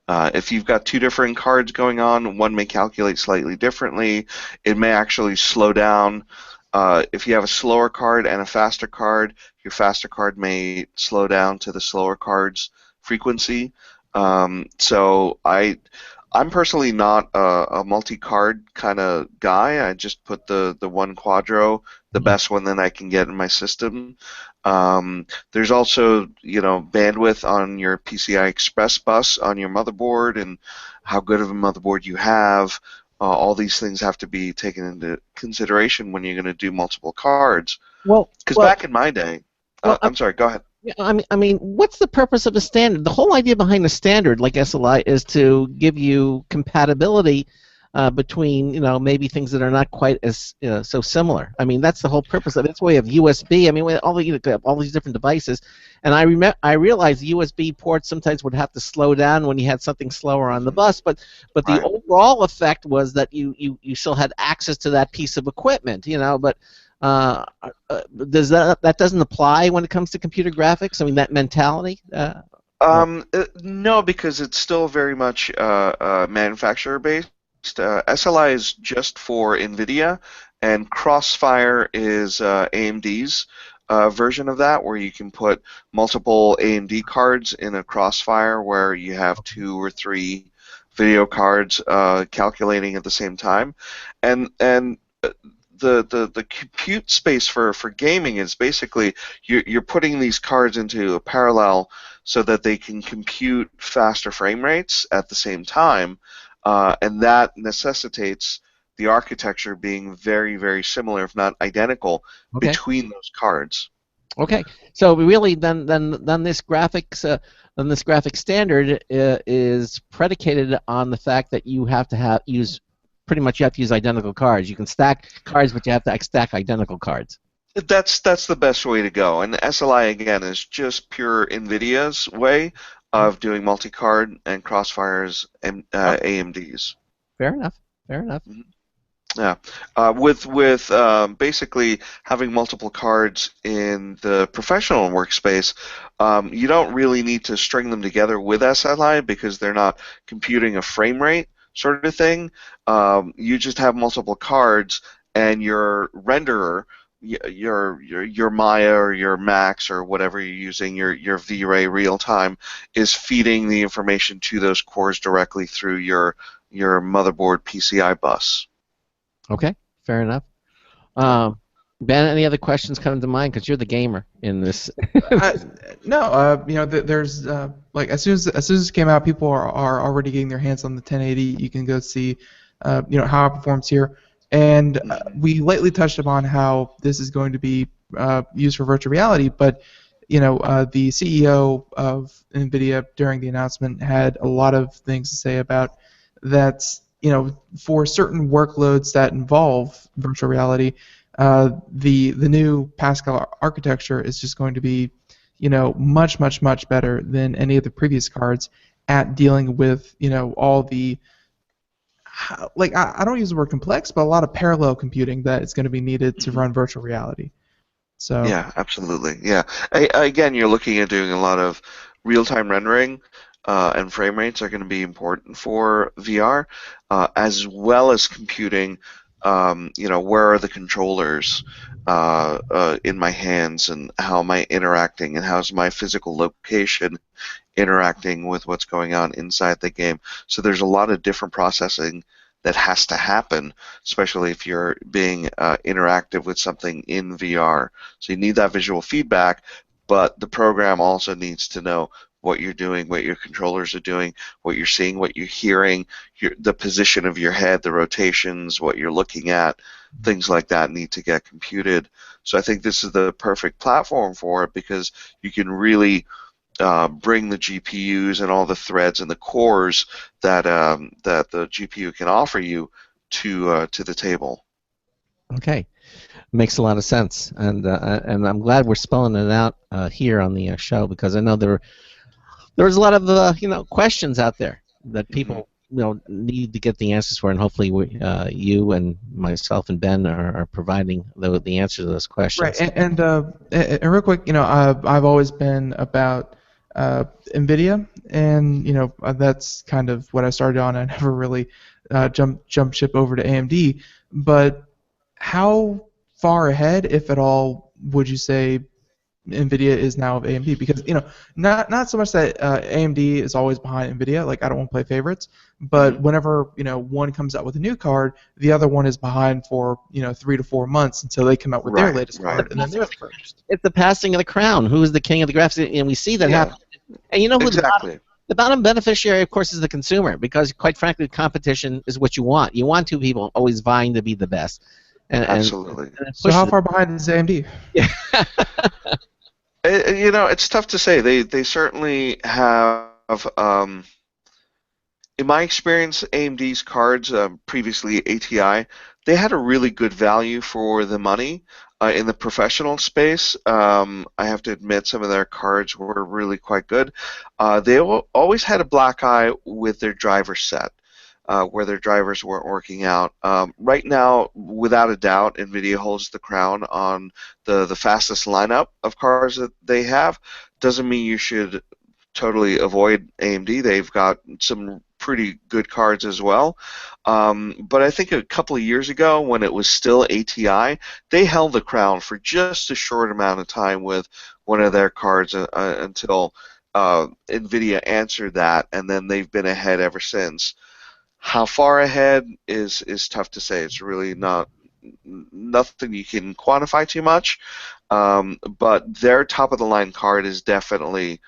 If you've got two different cards going on, one may calculate slightly differently. It may actually slow down. If you have a slower card and a faster card, your faster card may slow down to the slower card's frequency. So I'm personally not a multi-card kind of guy. I just put the one Quadro, the best one that I can get in my system. There's also bandwidth on your PCI Express bus on your motherboard, and how good of a motherboard you have. All these things have to be taken into consideration when you're going to do multiple cards. Because back in my day, I'm sorry, go ahead.
Yeah, I mean, what's the purpose of a standard? The whole idea behind a standard like SLI is to give you compatibility between maybe things that are not quite as so similar. I mean, that's the whole purpose of it. That's why you have USB. I mean, with all these different devices, and I realized the USB ports sometimes would have to slow down when you had something slower on the bus, but the overall effect was that you still had access to that piece of equipment, but. Does that doesn't apply when it comes to computer graphics? I mean, that mentality.
No, because it's still very much manufacturer based. SLI is just for NVIDIA, and Crossfire is AMD's version of that, where you can put multiple AMD cards in a Crossfire, where you have 2 or 3 video cards calculating at the same time, and the compute space for gaming is basically you're putting these cards into a parallel so that they can compute faster frame rates at the same time, and that necessitates the architecture being very, very similar, if not identical, between those cards.
Okay, so really, then this graphics standard is predicated on the fact that you have to use identical cards. You can stack cards, but you have to stack identical cards.
That's the best way to go. And SLI, again, is just pure NVIDIA's way of doing multi-card, and Crossfire's AMD's.
Fair enough.
Mm-hmm. Yeah, with basically having multiple cards in the professional workspace, you don't really need to string them together with SLI because they're not computing a frame rate sort of thing. You just have multiple cards, and your renderer, your Maya or your Max or whatever you're using, your V-Ray real time, is feeding the information to those cores directly through your motherboard PCI bus.
Okay, fair enough. Ben, any other questions come to mind? Because you're the gamer in this.
No, there's like as soon as it came out, people are already getting their hands on the 1080. You can go see, how it performs here, and we lightly touched upon how this is going to be used for virtual reality. But the CEO of NVIDIA during the announcement had a lot of things to say about that. For certain workloads that involve virtual reality, the new Pascal architecture is just going to be, much much much better than any of the previous cards at dealing with, all the like I don't use the word complex, but a lot of parallel computing that is going to be needed to run virtual reality. So
Yeah, absolutely. Yeah. Again, you're looking at doing a lot of real-time rendering, and frame rates are going to be important for VR, as well as computing. Where are the controllers in my hands, and how am I interacting, and how's my physical location interacting with what's going on inside the game. So there's a lot of different processing that has to happen, especially if you're being interactive with something in VR. So you need that visual feedback, but the program also needs to know what you're doing, what your controllers are doing, what you're seeing, what you're hearing, the position of your head, the rotations, what you're looking at, things like that need to get computed. So I think this is the perfect platform for it, because you can really bring the GPUs and all the threads and the cores that that the GPU can offer you to the table.
Okay, makes a lot of sense, and I'm glad we're spelling it out here on the show, because I know there's a lot of questions out there that people need to get the answers for, and hopefully you and myself and Ben are providing the answer to those questions.
right, and real quick, I've always been about NVIDIA, and that's kind of what I started on. I never really jumped ship over to AMD. But how far ahead, if at all, would you say NVIDIA is now of AMD? Because not so much that AMD is always behind NVIDIA. Like, I don't want to play favorites, but whenever one comes out with a new card, the other one is behind for 3 to 4 months until they come out with their latest card, and then they're first.
It's the passing of the crown. Who is the king of the graphics? And we see that happen. And who
exactly.
The bottom beneficiary, of course, is the consumer, because, quite frankly, competition is what you want. You want two people always vying to be the best.
Absolutely.
So how far behind is AMD?
Yeah.
It's tough to say. They certainly have. In my experience, AMD's cards, previously ATI, they had a really good value for the money. In the professional space, I have to admit some of their cards were really quite good. They always had a black eye with their driver set, where their drivers weren't working out. Right now, without a doubt, NVIDIA holds the crown on the fastest lineup of cards that they have. Doesn't mean you should totally avoid AMD. They've got some pretty good cards as well. But I think a couple of years ago, when it was still ATI, they held the crown for just a short amount of time with one of their cards until NVIDIA answered that, and then they've been ahead ever since. How far ahead is tough to say. It's really nothing you can quantify too much. But their top of the line card is definitely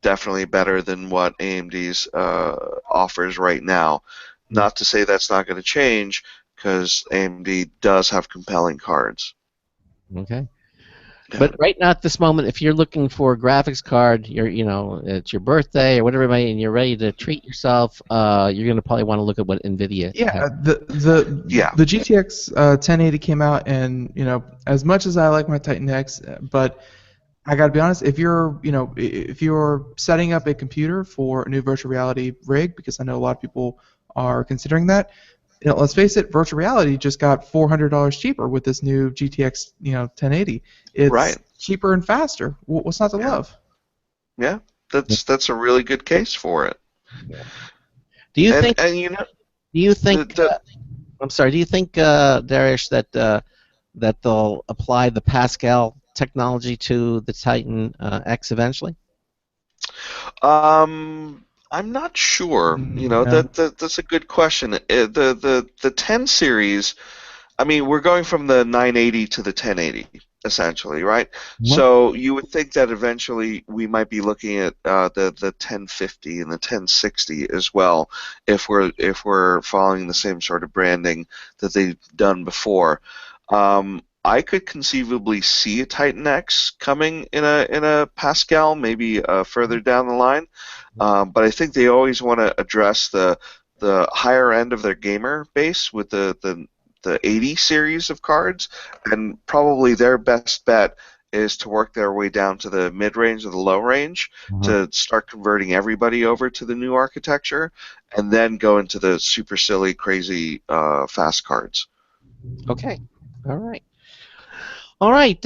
better than what AMD's offers right now. Not to say that's not going to change, because AMD does have compelling cards.
Okay.
Yeah.
But right now, at this moment, if you're looking for a graphics card, it's your birthday or whatever, and you're ready to treat yourself, you're going to probably want to look at what NVIDIA.
Yeah, the GTX 1080 came out, and as much as I like my Titan X, but I gotta be honest, if you're setting up a computer for a new virtual reality rig, because I know a lot of people are considering that, let's face it, virtual reality just got $400 cheaper with this new GTX 1080. It's
Right.
cheaper and faster. What's not to love?
Yeah, that's a really good case for it.
Do you
And
think?
and
Do you think?
the
I'm sorry. Do you think, Dariush, that they'll apply the Pascal technology to the Titan X eventually?
I'm not sure.
No.
That's a good question. The 10 series, I mean, we're going from the 980 to the 1080 essentially, right? So you would think that eventually we might be looking at the 1050 and the 1060 as well, if we're following the same sort of branding that they've done before. I could conceivably see a Titan X coming in a Pascal, maybe further down the line, but I think they always want to address the higher end of their gamer base with the 80 series of cards, and probably their best bet is to work their way down to the mid-range or the low range to start converting everybody over to the new architecture, and then go into the super silly, crazy, fast cards.
Okay. All right. All right.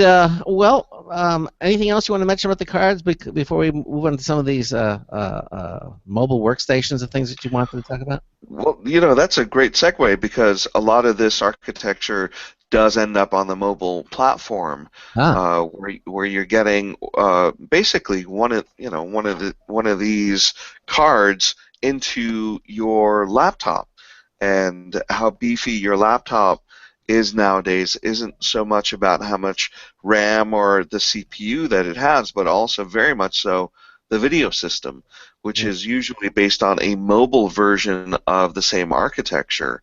Anything else you want to mention about the cards before we move on to some of these mobile workstations and things that you wanted to talk about?
Well, that's a great segue because a lot of this architecture does end up on the mobile platform, where you're getting basically one of these cards into your laptop, and how beefy your laptop is nowadays isn't so much about how much RAM or the CPU that it has, but also very much so the video system, which is usually based on a mobile version of the same architecture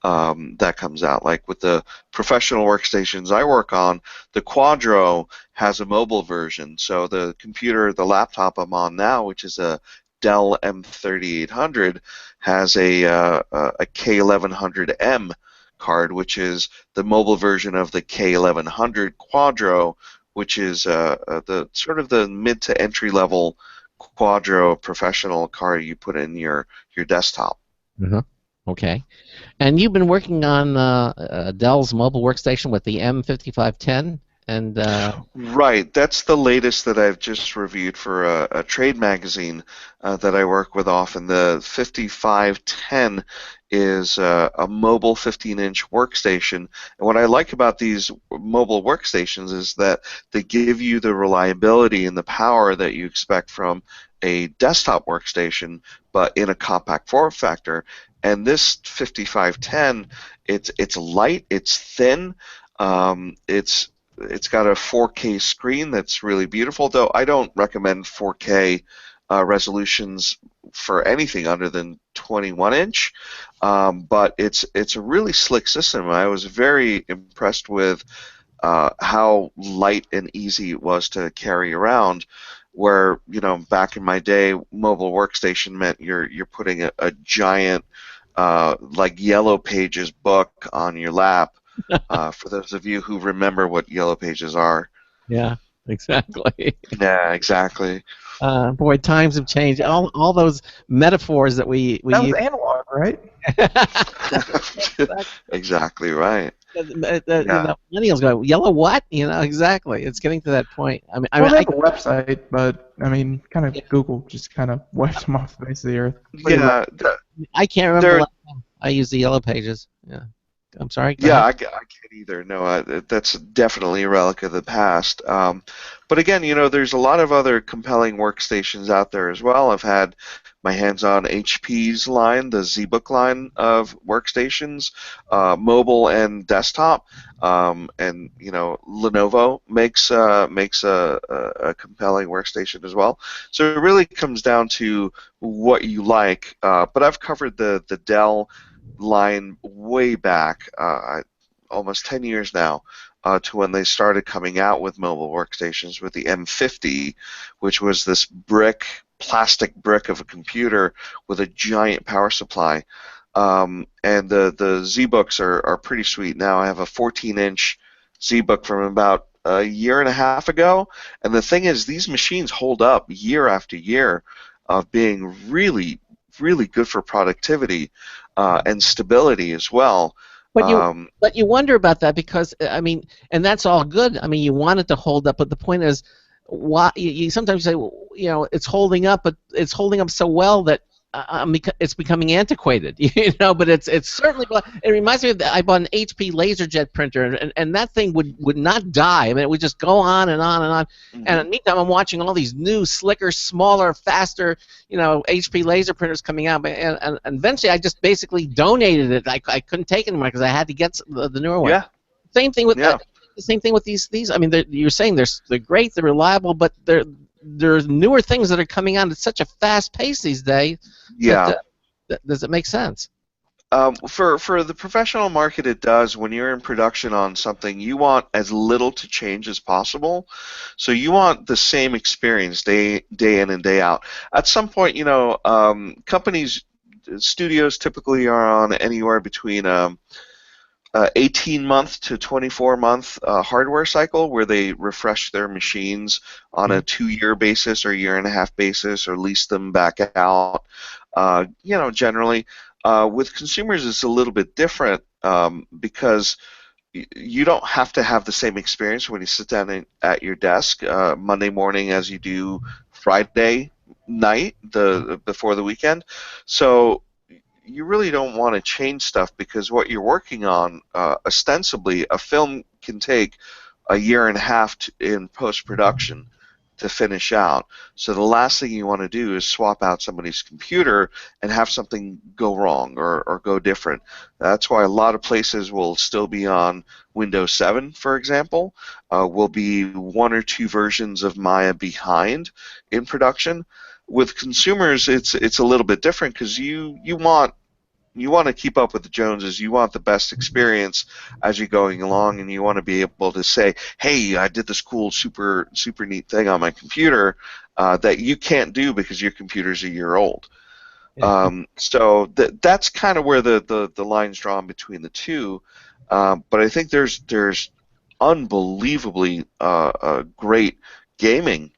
that comes out. Like with the professional workstations I work on, the Quadro has a mobile version. So the laptop I'm on now, which is a Dell M3800, has a K1100M card, which is the mobile version of the K1100 Quadro, which is the sort of the mid to entry level Quadro professional card you put in your desktop.
Okay. And you've been working on Dell's mobile workstation with the M5510, and
Right, that's the latest that I've just reviewed for a trade magazine that I work with often. The 5510 is a mobile 15-inch workstation, and what I like about these mobile workstations is that they give you the reliability and the power that you expect from a desktop workstation, but in a compact form factor. And this 5510, it's light, it's thin, it's got a 4K screen that's really beautiful, though I don't recommend 4K resolutions for anything other than 21-inch. But it's a really slick system. I was very impressed with how light and easy it was to carry around. Where back in my day, mobile workstation meant you're putting a giant like Yellow Pages book on your lap. For those of you who remember what Yellow Pages are.
Yeah, exactly.
Yeah, exactly.
Boy, times have changed. All those metaphors that we
That was
use.
analog, right?
Exactly right.
Millennials go, yellow what? Exactly. It's getting to that point.
Well, they have a website, but kind of Google just kind of wiped them off the face of the earth.
Yeah,
I can't remember the last time I used the Yellow Pages. Yeah. I'm sorry.
Yeah, I can't either. No, that's definitely a relic of the past. But again, there's a lot of other compelling workstations out there as well. I've had my hands on HP's line, the ZBook line of workstations, mobile and desktop, and Lenovo makes a compelling workstation as well. So it really comes down to what you like. But I've covered the Dell line way back, almost 10 years now, to when they started coming out with mobile workstations with the M50, which was this plastic brick of a computer with a giant power supply. And the ZBooks are pretty sweet. Now I have a 14-inch ZBook from about a year and a half ago, and the thing is, these machines hold up year after year of being really, really good for productivity. and stability as well.
But you wonder about that because I mean, and that's all good. I mean, you want it to hold up, but the point is, why you sometimes say, well, it's holding up, but it's holding up so well that it's becoming antiquated, But it's certainly. It reminds me of I bought an HP LaserJet printer, and that thing would not die. I mean, it would just go on and on and on.
Mm-hmm.
And in the meantime, I'm watching all these new, slicker, smaller, faster, HP laser printers coming out. And eventually, I just basically donated it. I couldn't take it anymore because I had to get the newer one.
Yeah.
Same thing with the same thing with these. I mean, you're saying they're great, they're reliable, but there's newer things that are coming out at such a fast pace these days.
Yeah.
Does it make sense?
For the professional market, it does. When you're in production on something, you want as little to change as possible. So you want the same experience day in and day out. At some point, companies, studios typically are on anywhere between 18-month to 24-month hardware cycle where they refresh their machines on a 2-year basis or year-and-a-half basis or lease them back out. Generally. With consumers, it's a little bit different because you don't have to have the same experience when you sit down at your desk Monday morning as you do Friday night before the weekend. So you really don't want to change stuff because what you're working on, ostensibly, a film can take a year and a half in post-production to finish out. So the last thing you want to do is swap out somebody's computer and have something go wrong or go different. That's why a lot of places will still be on Windows 7, for example. Will be 1 or 2 versions of Maya behind in production. With consumers, it's a little bit different because you want to keep up with the Joneses. You want the best experience as you're going along, and you want to be able to say, "Hey, I did this cool, super neat thing on my computer that you can't do because your computer's a year old." So that's kind of where the line's drawn between the two. But I think there's unbelievably great gaming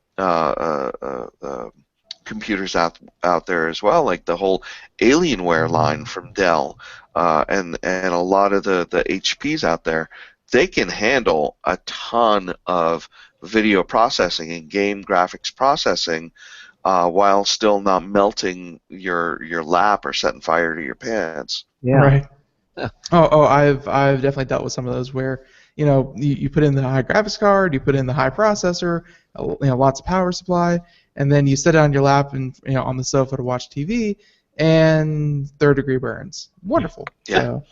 computers out there as well, like the whole Alienware line from Dell, and a lot of the HPs out there. They can handle a ton of video processing and game graphics processing while still not melting your lap or setting fire to your pants.
Yeah.
Right. I've definitely dealt with some of those where you put in the high graphics card, you put in the high processor, lots of power supply, and then you sit on your lap and on the sofa to watch TV, and third-degree burns. Wonderful.
Yeah.
So.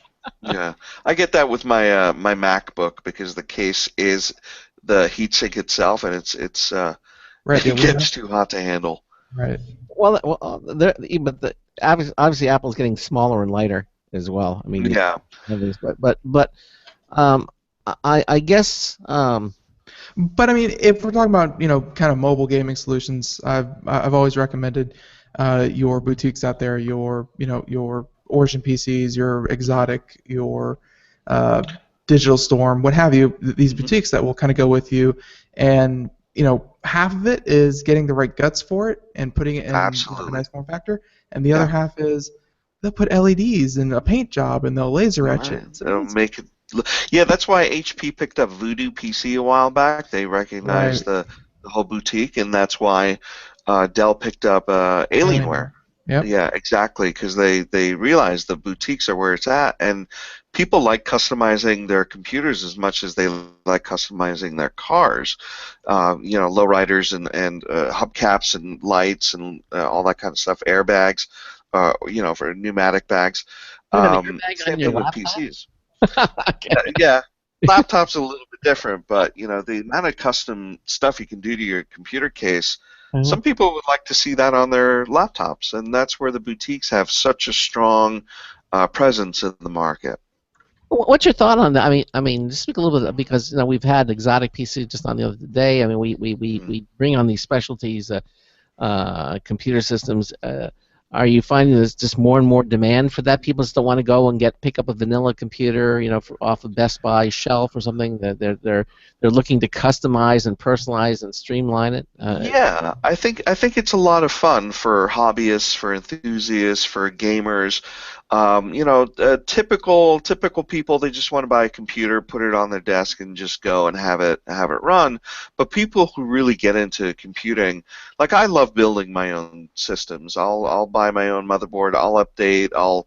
Yeah, I get that with my my MacBook because the case is the heatsink itself, and it's
right,
it gets too hot to handle.
Right.
But obviously Apple's getting smaller and lighter as well. I mean,
yeah.
But I guess.
But I mean, if we're talking about kind of mobile gaming solutions, I've always recommended your boutiques out there, your Origin PCs, your Exotic, your Digital Storm, what have you. These boutiques that will kind of go with you, and half of it is getting the right guts for it and putting it in a nice form factor, and the other half is they'll put LEDs and a paint job and they'll laser etch it.
They'll make it. Yeah, that's why HP picked up Voodoo PC a while back. They recognized the whole boutique, and that's why Dell picked up Alienware.
Yep.
Yeah, exactly, because they realized the boutiques are where it's at, and people like customizing their computers as much as they like customizing their cars. Lowriders and hubcaps and lights and all that kind of stuff, airbags, for pneumatic bags.
Same
thing with PCs. Yeah, laptops are a little bit different, but the amount of custom stuff you can do to your computer case, some people would like to see that on their laptops, and that's where the boutiques have such a strong presence in the market.
What's your thought on that? I mean, just speak a little bit because we've had Exotic PC just on the other day. I mean, we bring on these specialties, computer systems. Are you finding there's just more and more demand for that? People still want to go and pick up a vanilla computer, off of Best Buy shelf or something. They're looking to customize and personalize and streamline it.
Yeah, I think it's a lot of fun for hobbyists, for enthusiasts, for gamers. Typical people, they just want to buy a computer, put it on their desk, and just go and have it run. But people who really get into computing, like I love building my own systems. I'll buy my own motherboard. I'll update. I'll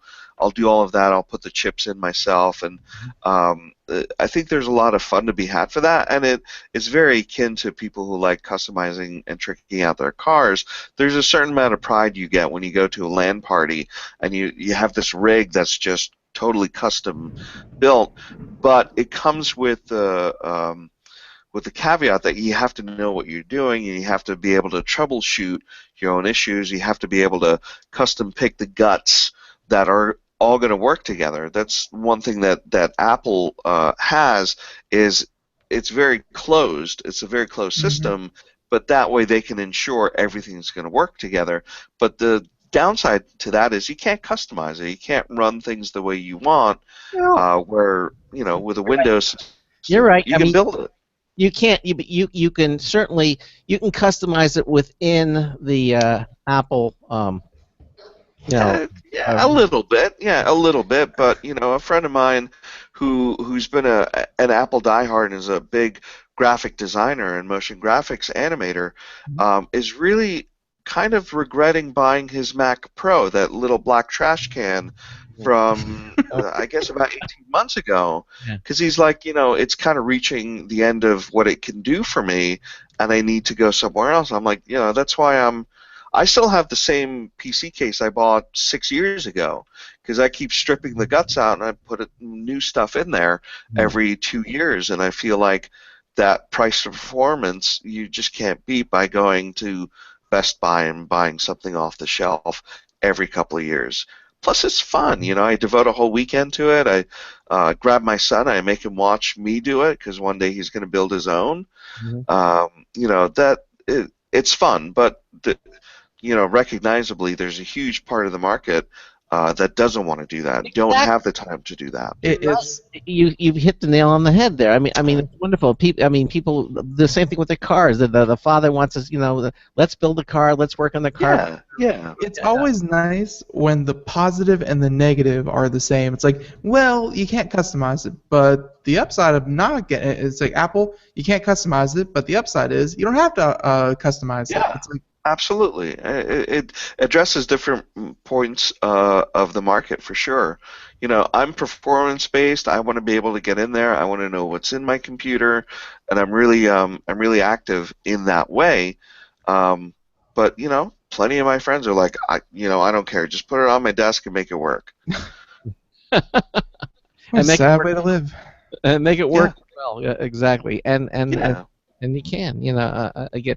do all of that. I'll put the chips in myself, and I think there's a lot of fun to be had for that. And it's very akin to people who like customizing and tricking out their cars. There's a certain amount of pride you get when you go to a LAN party and you have this rig that's just totally custom built, but it comes with the caveat that you have to know what you're doing, and you have to be able to troubleshoot your own issues. You have to be able to custom pick the guts that are all going to work together. That's one thing that Apple has, is it's very closed. It's a very closed system, but that way they can ensure everything's going to work together. But the downside to that is you can't customize it. You can't run things the way you want. Where with a Windows system,
You're right.
you can build it.
You can't. You can certainly customize it within the Apple.
A little bit. Yeah, a little bit. But a friend of mine who's been an Apple diehard and is a big graphic designer and motion graphics animator, is really kind of regretting buying his Mac Pro, that little black trash can from I guess about 18 months ago, because he's like, it's kind of reaching the end of what it can do for me, and I need to go somewhere else. I'm like, that's why I still have the same PC case I bought 6 years ago, because I keep stripping the guts out and I put new stuff in there every 2 years, and I feel like that price to performance you just can't beat by going to Best Buy and buying something off the shelf every couple of years. Plus, it's fun. I devote a whole weekend to it. I grab my son. I make him watch me do it, because one day he's going to build his own. It's fun, but recognizably, there's a huge part of the market that doesn't want to do that. Don't have the time to do that.
You've hit the nail on the head there. I mean, it's wonderful. People. The same thing with the cars. The father wants us. Let's build a car. Let's work on the car.
Yeah. It's always nice when the positive and the negative are the same. It's like, well, you can't customize it, but the upside of not getting it, it's like Apple, you can't customize it, but the upside is you don't have to customize it. It's like,
absolutely. It addresses different points of the market for sure. I'm performance-based. I want to be able to get in there. I want to know what's in my computer, and I'm really active in that way. But plenty of my friends are like, I don't care. Just put it on my desk and make it work.
What a sad way to live.
And make it work well. Yeah, exactly. And you can. Again.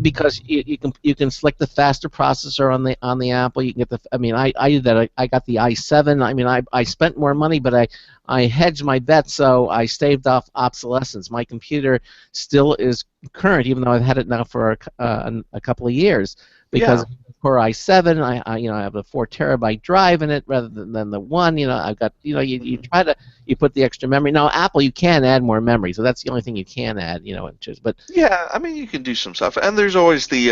Because you can select the faster processor on the Apple. You can get the. I mean, I did that. I got the i7. I mean, I spent more money, but I hedged my bet, so I staved off obsolescence. My computer still is current, even though I've had it now for a couple of years. Because for i7, I have a 4 terabyte drive in it rather than the one. I've got you try to put the extra memory. Now Apple, you can add more memory, so that's the only thing you can add. But
yeah, I mean you can do some stuff, and there's always the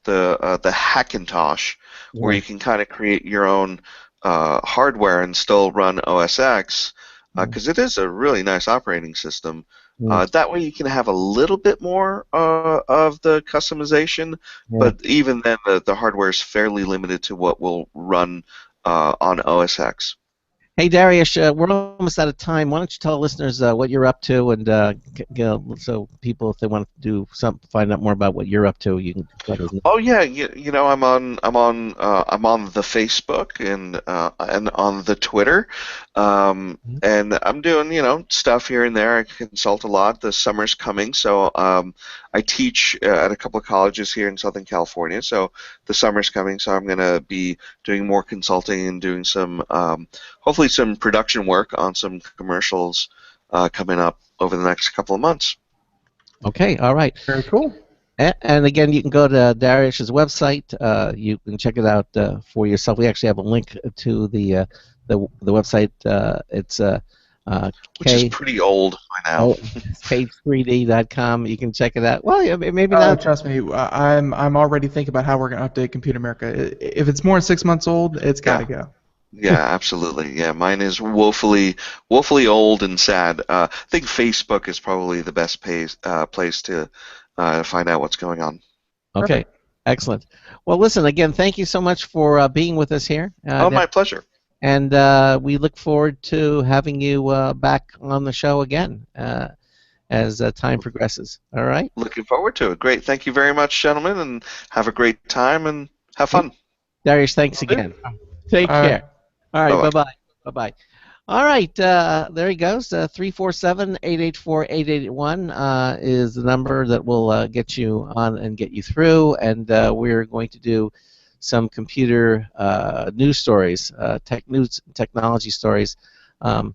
Hackintosh, where you can kind of create your own hardware and still run OS X, because it is a really nice operating system. That way you can have a little bit more of the customization, but even then the hardware is fairly limited to what will run on OS X.
Hey Dariush, we're almost out of time. Why don't you tell listeners what you're up to, and so people, if they want to do find out more about what you're up to, you can let us know.
Oh yeah, I'm on the Facebook and on the Twitter, and I'm doing stuff here and there. I consult a lot. The summer's coming, so I teach at a couple of colleges here in Southern California. So the summer's coming, so I'm going to be doing more consulting and doing some hopefully some production work on some commercials coming up over the next couple of months.
Okay, all right.
Very cool.
And again, you can go to Dariush's website. You can check it out for yourself. We actually have a link to the website. It's
which is pretty old by now.
Page3d.com. You can check it out. Well, yeah, maybe
Oh,
not.
trust me, I'm already thinking about how we're gonna update Computer America. If it's more than 6 months old, it's gotta go.
Yeah, absolutely. Yeah, mine is woefully old and sad. I think Facebook is probably the best place to find out what's going on.
Okay,
Perfect.
excellent. Well, listen, again, thank you so much for being with us here.
Oh, my pleasure.
And we look forward to having you back on the show again as time progresses. All right?
Looking forward to it. Great. Thank you very much, gentlemen, and have a great time and have fun.
Darius, thanks
Will do.
again. Take
All right.
care. All right,
Bye-bye.
bye-bye. Bye-bye. All right, there he goes. 347-884-8881 is the number that will get you on and get you through, and we're going to do some computer news stories, technology stories. But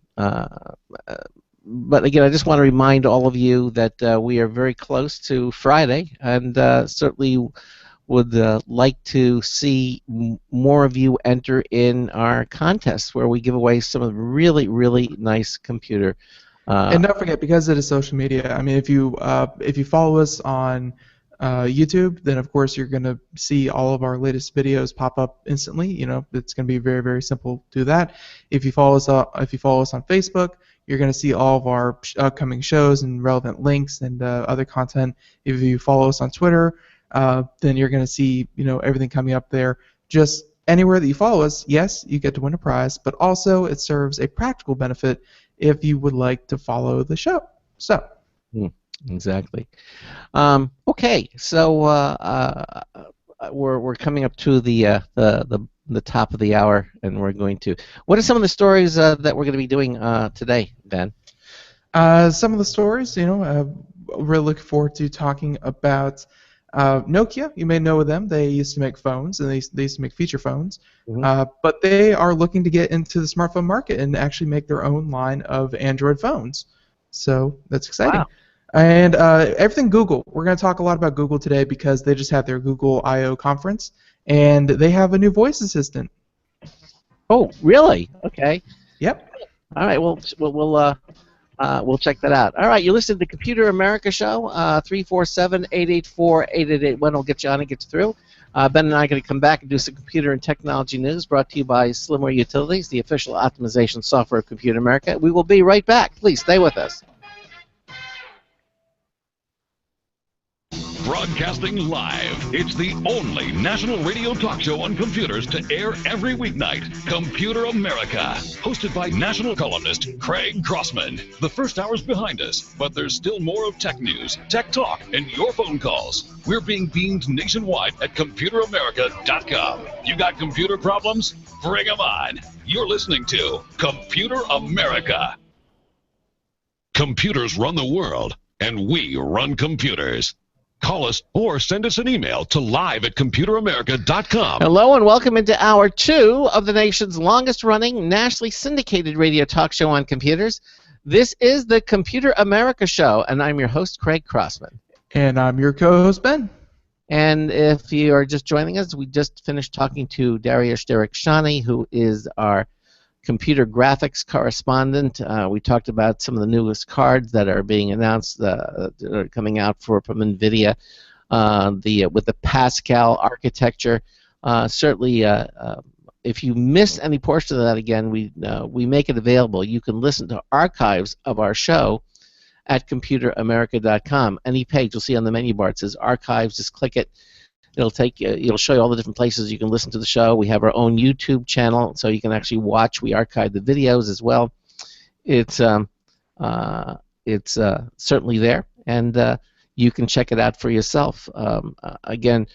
again, I just want to remind all of you that we are very close to Friday, and certainly would like to see more of you enter in our contests where we give away some of the really, really nice computer.
And don't forget, because it is social media. I mean, if you follow us on YouTube, then of course you're going to see all of our latest videos pop up instantly. You know, it's going to be very, very simple to do that. If you follow us on Facebook, you're going to see all of our upcoming shows and relevant links and other content. If you follow us on Twitter, then you're going to see, you know, everything coming up there. Just anywhere that you follow us, yes, you get to win a prize, but also it serves a practical benefit if you would like to follow the show. So.
Exactly. Okay, so we're coming up to the top of the hour, and we're going to. What are some of the stories that we're going to be doing today, Ben?
Some of the stories, you know, we're looking forward to talking about Nokia. You may know them. They used to make phones, and they used to make feature phones. But they are looking to get into the smartphone market and actually make their own line of Android phones. So that's exciting.
Wow.
And everything Google. We're going to talk a lot about Google today because they just had their Google I/O conference, and they have a new voice assistant.
Oh, really? Okay.
Yep.
All right. Well, we'll check that out. All right. You listened to the Computer America Show. 347-884-8881 will get you on and get you through. Ben and I are going to come back and do some computer and technology news brought to you by Slimware Utilities, the official optimization software of Computer America. We will be right back. Please stay with us.
Broadcasting live. It's the only national radio talk show on computers to air every weeknight. Computer America. Hosted by national columnist Craig Crossman. The first hour's behind us, but there's still more of tech news, tech talk, and your phone calls. We're being beamed nationwide at ComputerAmerica.com. You got computer problems? Bring them on. You're listening to Computer America. Computers run the world, and we run computers. Call us or send us an email to live@computeramerica.com.
Hello and welcome into Hour 2 of the nation's longest-running, nationally syndicated radio talk show on computers. This is the Computer America Show, and I'm your host, Craig Crossman.
And I'm your co-host, Ben.
And if you are just joining us, we just finished talking to Dariush Derakhshani, who is our computer graphics correspondent. We talked about some of the newest cards that are being announced, that are coming out from NVIDIA, with the Pascal architecture. Certainly, if you missed any portion of that, again, we make it available. You can listen to archives of our show at ComputerAmerica.com. Any page you'll see on the menu bar, it says Archives. Just click it. It'll show you all the different places you can listen to the show. We have our own YouTube channel, so you can actually watch. We archive the videos as well. It's certainly there, and you can check it out for yourself. Again,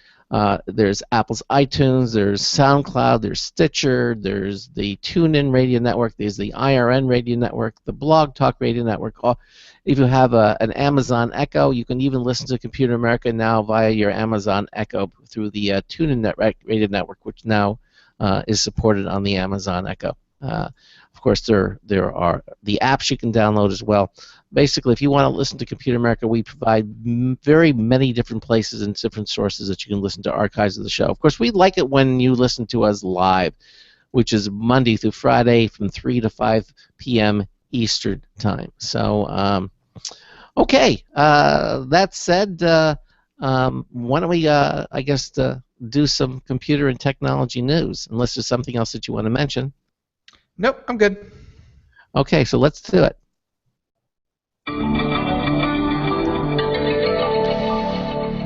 there's Apple's iTunes, there's SoundCloud, there's Stitcher, there's the TuneIn Radio Network, there's the IRN Radio Network, the Blog Talk Radio Network. If you have an Amazon Echo, you can even listen to Computer America now via your Amazon Echo through the TuneIn Radio Network, which now is supported on the Amazon Echo. Of course, there are the apps you can download as well. Basically, if you want to listen to Computer America, we provide very many different places and different sources that you can listen to archives of the show. Of course, we like it when you listen to us live, which is Monday through Friday from 3 to 5 p.m. Eastern Time. So, okay, that said, why don't we, I guess, do some computer and technology news, unless there's something else that you want to mention.
Nope, I'm good.
Okay, so let's do it.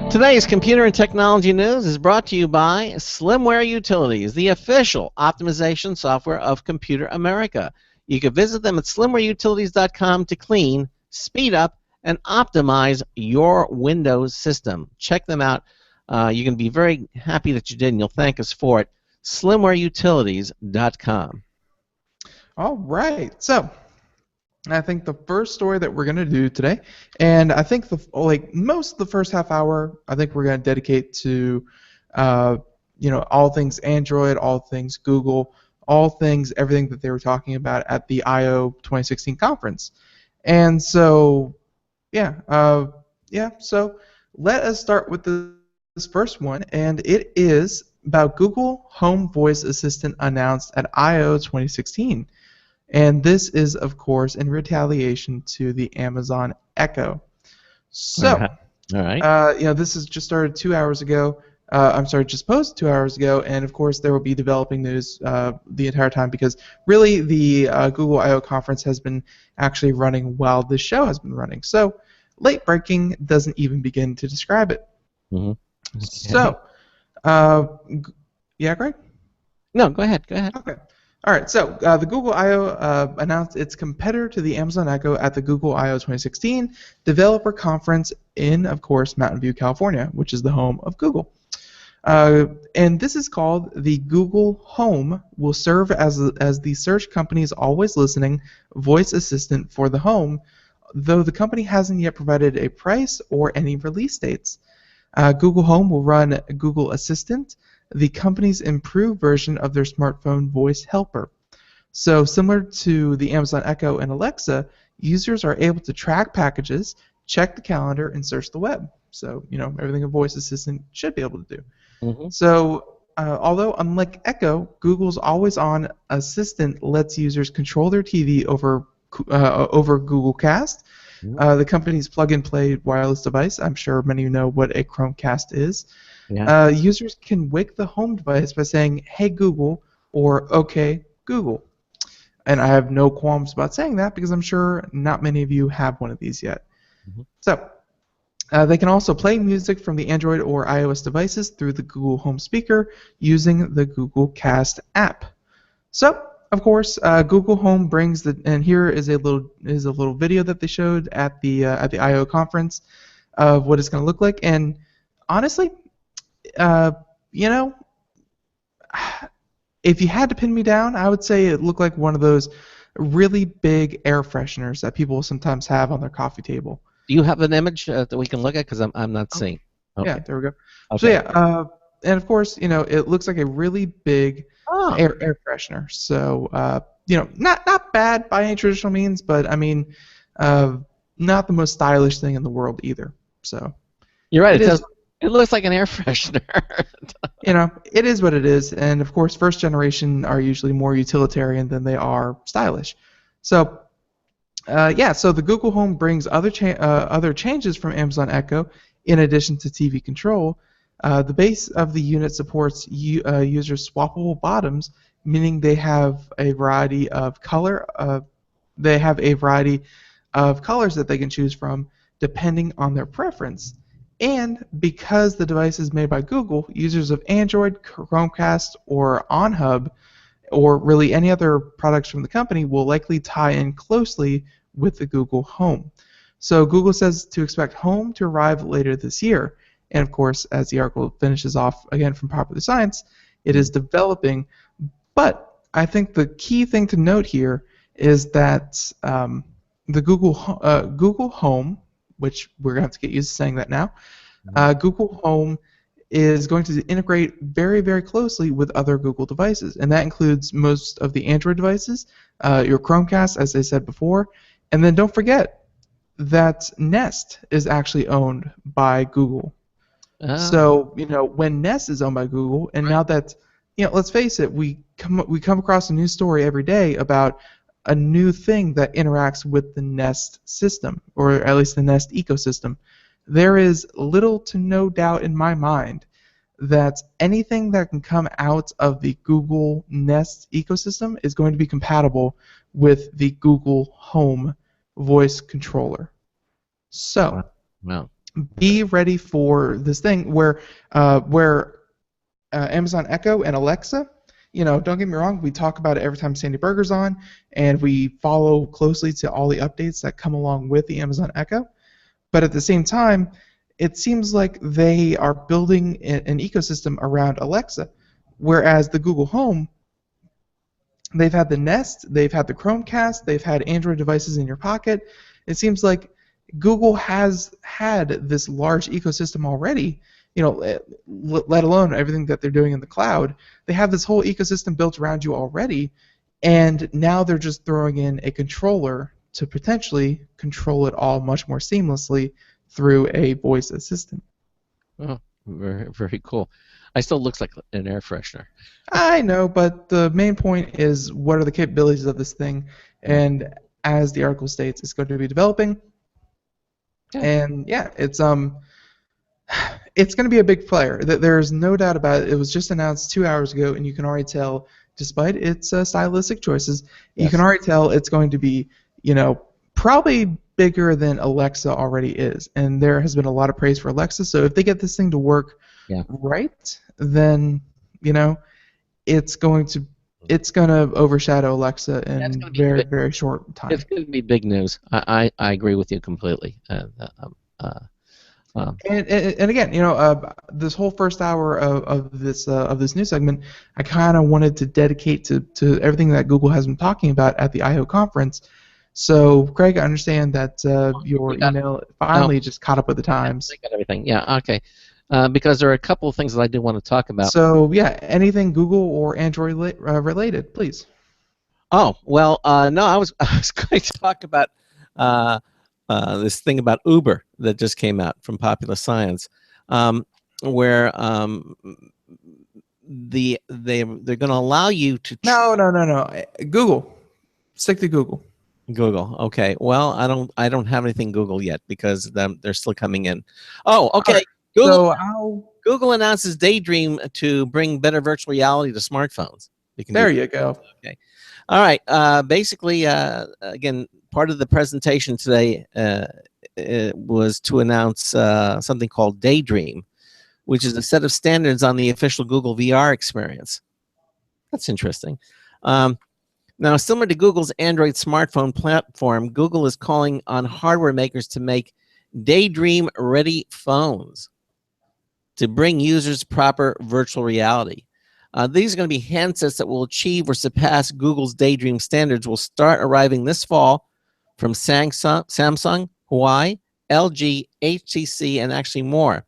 Today's computer and technology news is brought to you by Slimware Utilities, the official optimization software of Computer America. You can visit them at slimwareutilities.com to clean, speed up, and optimize your Windows system. Check them out. You can be very happy that you did, and you'll thank us for it. slimwareutilities.com.
All right, so I think the first story that we're going to do today, and I think most of the first half hour, I think we're going to dedicate to, all things Android, all things Google, all things everything that they were talking about at the I/O 2016 conference. And so, so let us start with this first one, and it is about Google Home Voice Assistant announced at I/O 2016. And this is, of course, in retaliation to the Amazon Echo. So,
all right.
This has just started 2 hours ago. Just posted 2 hours ago, and of course there will be developing news the entire time because really the Google I/O conference has been actually running while this show has been running. So, late breaking doesn't even begin to describe it.
Mm-hmm. Okay.
So, yeah, Greg?
No, go ahead.
Okay. All right, so the Google I/O announced its competitor to the Amazon Echo at the Google I/O 2016 developer conference in, of course, Mountain View, California, which is the home of Google. And this is called the Google Home, will serve as the search company's always listening voice assistant for the home, though the company hasn't yet provided a price or any release dates. Google Home will run Google Assistant, the company's improved version of their smartphone voice helper. So similar to the Amazon Echo and Alexa, users are able to track packages, check the calendar, and search the web. So, everything a voice assistant should be able to do.
Mm-hmm.
So, although unlike Echo, Google's always-on assistant lets users control their TV over Google Cast.
Mm-hmm.
The company's plug-and-play wireless device. I'm sure many of you know what a Chromecast is.
Yeah.
Users can wake the home device by saying, "Hey Google," or "Okay Google." And I have no qualms about saying that because I'm sure not many of you have one of these yet.
Mm-hmm.
So, they can also play music from the Android or iOS devices through the Google Home speaker using the Google Cast app. So, of course, Google Home brings and here is a little video that they showed at the I/O conference of what it's going to look like. And honestly, if you had to pin me down, I would say it looked like one of those really big air fresheners that people sometimes have on their coffee table.
Do you have an image that we can look at? Because I'm not seeing. Okay.
Yeah, there we go.
Okay.
So and of course, it looks like a really big air freshener. So not bad by any traditional means, but I mean, not the most stylish thing in the world either. So
you're right. It looks like an air freshener.
It is what it is, and of course, first generation are usually more utilitarian than they are stylish. So, so the Google Home brings other changes from Amazon Echo in addition to TV control. The base of the unit supports users swappable bottoms, meaning they have a variety of color. They have a variety of colors that they can choose from depending on their preference. And because the device is made by Google, users of Android, Chromecast, or OnHub, or really any other products from the company, will likely tie in closely with the Google Home. So Google says to expect Home to arrive later this year. And of course, as the article finishes off again from Popular Science, it is developing. But I think the key thing to note here is that the Google Home, which we're going to have to get used to saying that now, Google Home is going to integrate very, very closely with other Google devices. And that includes most of the Android devices, your Chromecast, as I said before. And then don't forget that Nest is actually owned by Google. So, when Nest is owned by Google, and now that, let's face it, we come across a news story every day about a new thing that interacts with the Nest system, or at least the Nest ecosystem. There is little to no doubt in my mind that anything that can come out of the Google Nest ecosystem is going to be compatible with the Google Home voice controller. So
Wow.
be ready for this thing where Amazon Echo and Alexa, don't get me wrong, we talk about it every time Sandy Berger's on, and we follow closely to all the updates that come along with the Amazon Echo. But at the same time, it seems like they are building an ecosystem around Alexa, whereas the Google Home, they've had the Nest, they've had the Chromecast, they've had Android devices in your pocket. It seems like Google has had this large ecosystem already, let alone everything that they're doing in the cloud. They have this whole ecosystem built around you already, and now they're just throwing in a controller to potentially control it all much more seamlessly through a voice assistant.
Oh, very, very cool. It still looks like an air freshener.
I know, but the main point is what are the capabilities of this thing, and as the article states, it's going to be developing.
Yeah.
And yeah, it's going to be a big player. There's no doubt about it. It was just announced 2 hours ago, and you can already tell, despite its stylistic choices, you can already tell it's going to be, probably bigger than Alexa already is. And there has been a lot of praise for Alexa. So if they get this thing to work right, then it's going to overshadow Alexa in very, very short time.
It's going to be big news. I agree with you completely.
And again, this whole first hour of this news segment, I kind of wanted to dedicate to everything that Google has been talking about at the I/O conference. So, Craig, I understand that your email finally just caught up with the times.
I got everything. Yeah. Okay. Because there are a couple of things that I do want to talk about.
So, yeah, anything Google or Android related, please.
Oh well, no, I was going to talk about this thing about Uber that just came out from Popular Science, where they're going to allow you to.
No. Google. Stick to Google.
Google. Okay. Well, I don't have anything Google yet because they're still coming in. Oh, okay.
Right.
Google announces Daydream to bring better virtual reality to smartphones.
You go.
Okay. All right. Basically, again, part of the presentation today was to announce something called Daydream, which is a set of standards on the official Google VR experience. That's interesting. Now, similar to Google's Android smartphone platform, Google is calling on hardware makers to make Daydream-ready phones to bring users proper virtual reality. These are going to be handsets that will achieve or surpass Google's Daydream standards. Will start arriving this fall from Samsung, Huawei, LG, HTC, and actually more.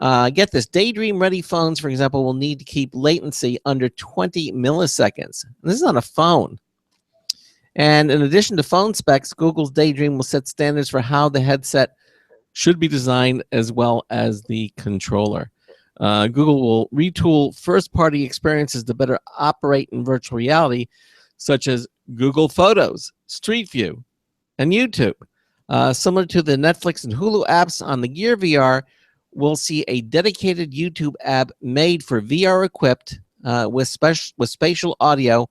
Get this, Daydream-ready phones, for example, will need to keep latency under 20 milliseconds. This is on a phone. And in addition to phone specs, Google's Daydream will set standards for how the headset should be designed as well as the controller. Google will retool first-party experiences to better operate in virtual reality, such as Google Photos, Street View, and YouTube. Similar to the Netflix and Hulu apps on the Gear VR, we'll see a dedicated YouTube app made for VR-equipped with spatial audio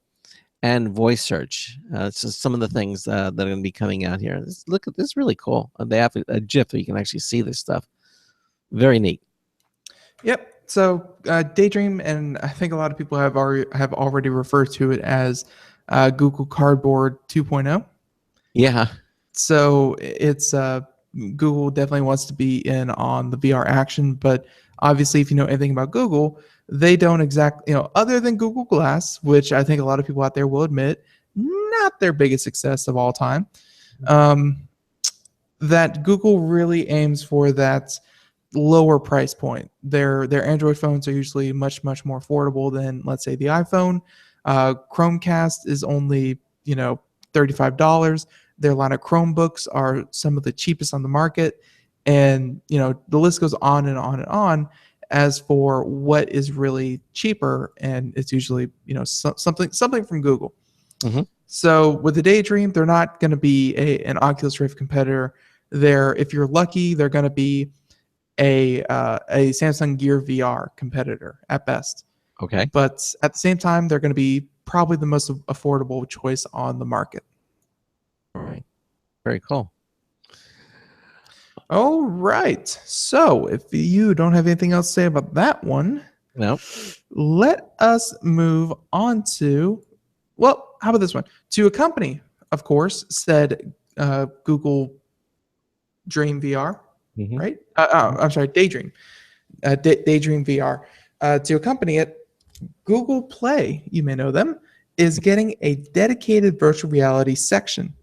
and voice search. So some of the things that are going to be coming out here. Look at this, really cool. They have a GIF so you can actually see this stuff. Very neat.
Yep. So Daydream, and I think a lot of people have already referred to it as Google Cardboard 2.0.
Yeah.
So it's Google definitely wants to be in on the VR action, but obviously, if you know anything about Google, they don't exactly, other than Google Glass, which I think a lot of people out there will admit, not their biggest success of all time, that Google really aims for that lower price point. Their Android phones are usually much, much more affordable than, let's say, the iPhone. Chromecast is only, $35. Their line of Chromebooks are some of the cheapest on the market. And, the list goes on and on and on as for what is really cheaper. And it's usually, something from Google.
Mm-hmm.
So with the Daydream, they're not going to be an Oculus Rift competitor. If you're lucky, they're going to be a Samsung Gear VR competitor at best.
Okay.
But at the same time, they're going to be probably the most affordable choice on the market.
All right. Very cool.
All right. So if you don't have anything else to say about that one,
No.
let us move on to, well, how about this one? To a company, of course, said Google Dream VR,
Mhm.
right? I'm sorry, Daydream. Daydream VR. To accompany it, Google Play, you may know them, is getting a dedicated virtual reality section.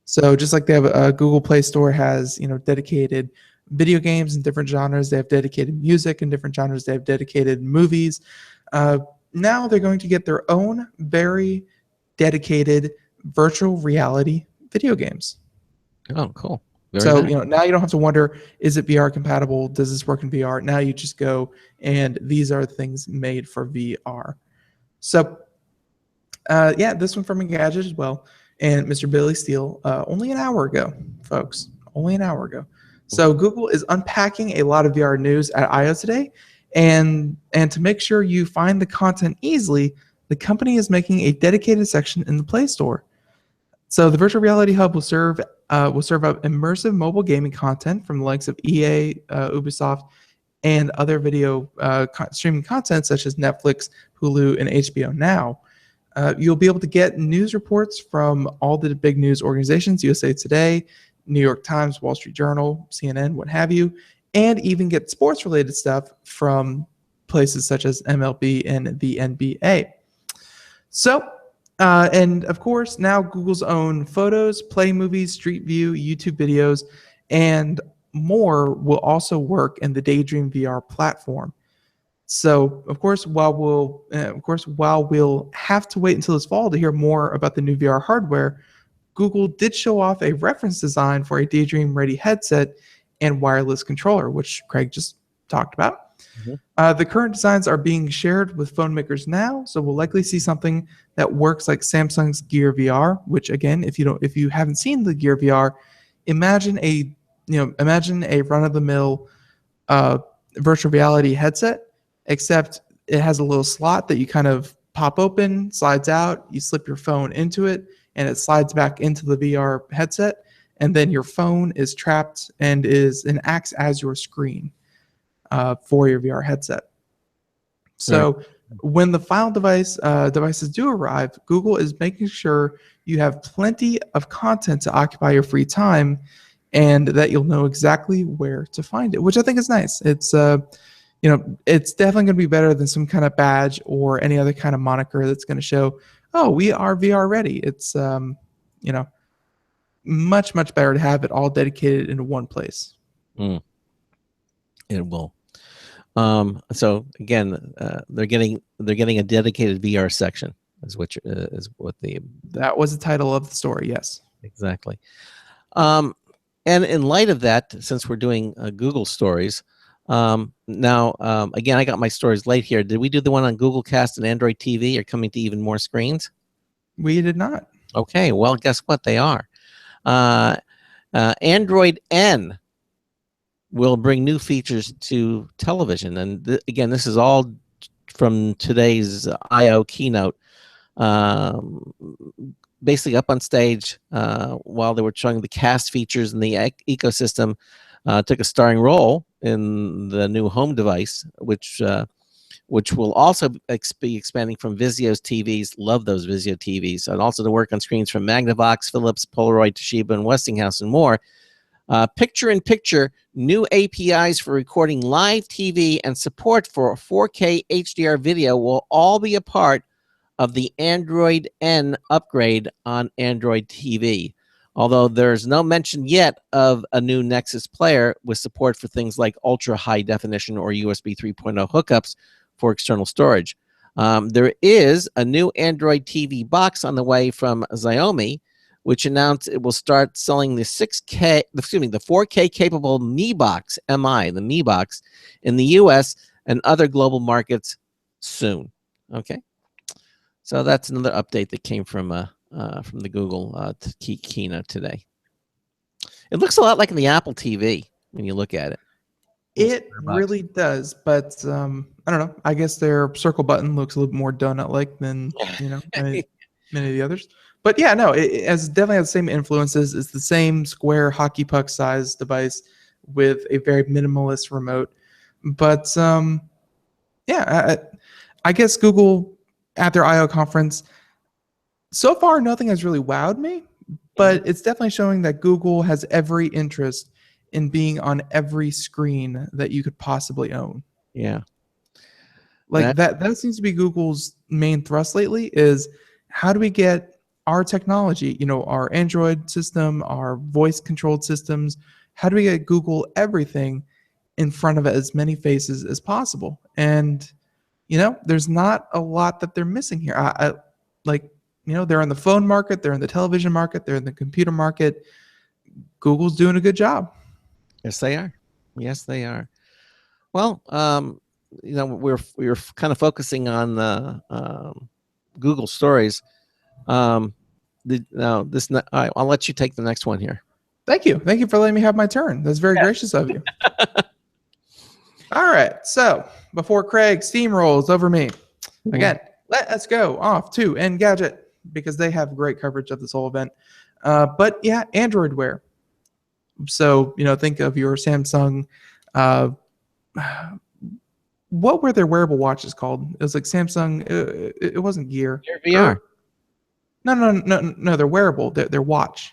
So just like they have Google Play Store has, dedicated video games in different genres, they have dedicated music in different genres, they have dedicated movies. Now they're going to get their own very dedicated virtual reality video games.
Oh, cool. Very
So,
nice.
now you don't have to wonder, is it VR compatible? Does this work in VR? Now you just go, and these are things made for VR. So, yeah, this one from Engadget as well. And Mr. Billy Steele, only an hour ago, folks. Only an hour ago. So Google is unpacking a lot of VR news at I/O today. And to make sure you find the content easily, the company is making a dedicated section in the Play Store. So the virtual reality hub will serve up immersive mobile gaming content from the likes of EA, Ubisoft, and other video streaming content such as Netflix, Hulu, and HBO Now. You'll be able to get news reports from all the big news organizations, USA Today, New York Times, Wall Street Journal, CNN, what have you, and even get sports-related stuff from places such as MLB and the NBA. So, and of course, now Google's own photos, Play Movies, Street View, YouTube videos, and more will also work in the Daydream VR platform. So, of course, while we'll have to wait until this fall to hear more about the new VR hardware, Google did show off a reference design for a Daydream-ready headset and wireless controller, which Craig just talked about. The current designs are being shared with phone makers now, so we'll likely see something that works like Samsung's Gear VR. Which, again, if you haven't seen the Gear VR, imagine a run-of-the-mill virtual reality headset, except it has a little slot that you kind of pop open, slides out, you slip your phone into it, and it slides back into the VR headset, and then your phone is trapped and acts as your screen for your VR headset. So when the final devices do arrive, Google is making sure you have plenty of content to occupy your free time, and that you'll know exactly where to find it, which I think is nice. It's it's definitely going to be better than some kind of badge or any other kind of moniker that's going to show, oh, we are VR ready. It's much better to have it all dedicated into one place.
It will. So again, they're getting a dedicated VR section.
That was the title of the story. Yes,
exactly. And in light of that, since we're doing Google stories, now again, I got my stories late here. Did we do the one on Google Cast and Android TV? Are coming to even more screens?
We did not.
Okay, well, guess what? They are. Android N will bring new features to television, and again, this is all from today's I/O keynote. Basically, up on stage while they were showing the cast features and the ecosystem, took a starring role in the new home device, which will also be expanding from Vizio's TVs. Love those Vizio TVs, and also to work on screens from Magnavox, Philips, Polaroid, Toshiba, and Westinghouse, and more. Picture-in-picture, new APIs for recording live TV and support for 4K HDR video will all be a part of the Android N upgrade on Android TV. Although there's no mention yet of a new Nexus player with support for things like ultra high definition or USB 3.0 hookups for external storage. There is a new Android TV box on the way from Xiaomi, which announced it will start selling the 4K capable Mi Box, the Mi Box, in the US and other global markets soon. Okay, so that's another update that came from the Google keynote today. It looks a lot like the Apple TV when you look at it.
It
square box.
really does, but I don't know. I guess their circle button looks a little more donut-like than many of the others. But yeah, no, it has definitely has the same influences. It's the same square hockey puck size device with a very minimalist remote. But yeah, I guess Google at their I/O conference, so far nothing has really wowed me, but it's definitely showing that Google has every interest in being on every screen that you could possibly own.
Yeah.
Like that seems to be Google's main thrust lately is how do we get our technology, our Android system, our voice controlled systems, how do we get Google everything in front of as many faces as possible? And there's not a lot that they're missing here. They're in the phone market, they're in the television market, they're in the computer market. Google's doing a good job.
Yes, they are. Yes, they are. Well, we're kind of focusing on the Google stories. I'll let you take the next one here.
Thank you for letting me have my turn. That's very gracious of you. All right, so before Craig steamrolls over me, again, let us go off to Engadget because they have great coverage of this whole event. But yeah, Android Wear. So think of your Samsung. What were their wearable watches called? It was like Samsung. It wasn't Gear.
VR.
No. They're wearable. They're watch,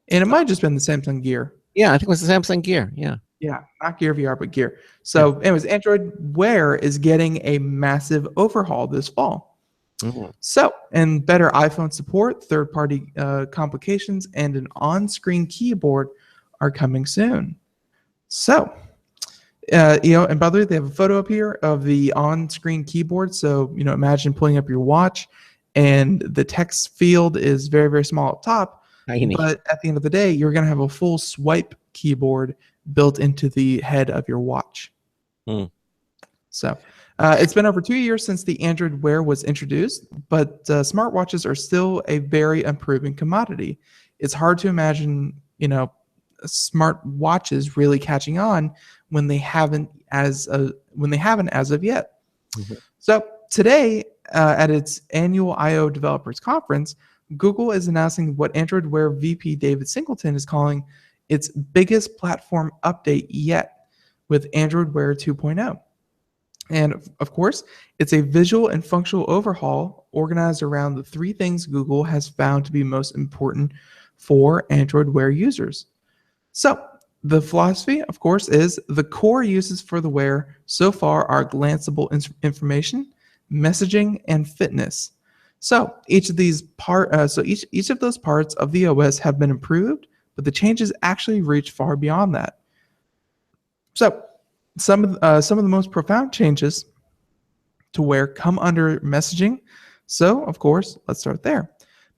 and it might have just been the Samsung Gear.
Yeah, I think it was the Samsung Gear. Yeah.
Yeah, not Gear VR, but Gear. So, anyways, Android Wear is getting a massive overhaul this fall.
Mm-hmm.
So, and better iPhone support, third-party complications, and an on-screen keyboard are coming soon. So, and by the way, they have a photo up here of the on-screen keyboard. So, imagine pulling up your watch, and the text field is very, very small up top.
Tiny.
But at the end of the day, you're going to have a full swipe keyboard built into the head of your watch. So it's been over 2 years since the Android Wear was introduced, but smartwatches are still a very improving commodity. It's hard to imagine, smart watches really catching on when they haven't as of yet.
Mm-hmm.
So today, at its annual I/O Developers Conference, Google is announcing what Android Wear VP David Singleton is calling its biggest platform update yet with Android Wear 2.0. And of course, it's a visual and functional overhaul organized around the three things Google has found to be most important for Android Wear users. So the philosophy, of course, is the core uses for the Wear so far are glanceable information, messaging, and fitness. So each of these each of those parts of the OS have been improved, but the changes actually reach far beyond that. So some of the most profound changes to Wear come under messaging. So of course, let's start there.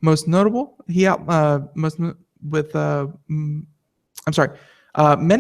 Most notable, many of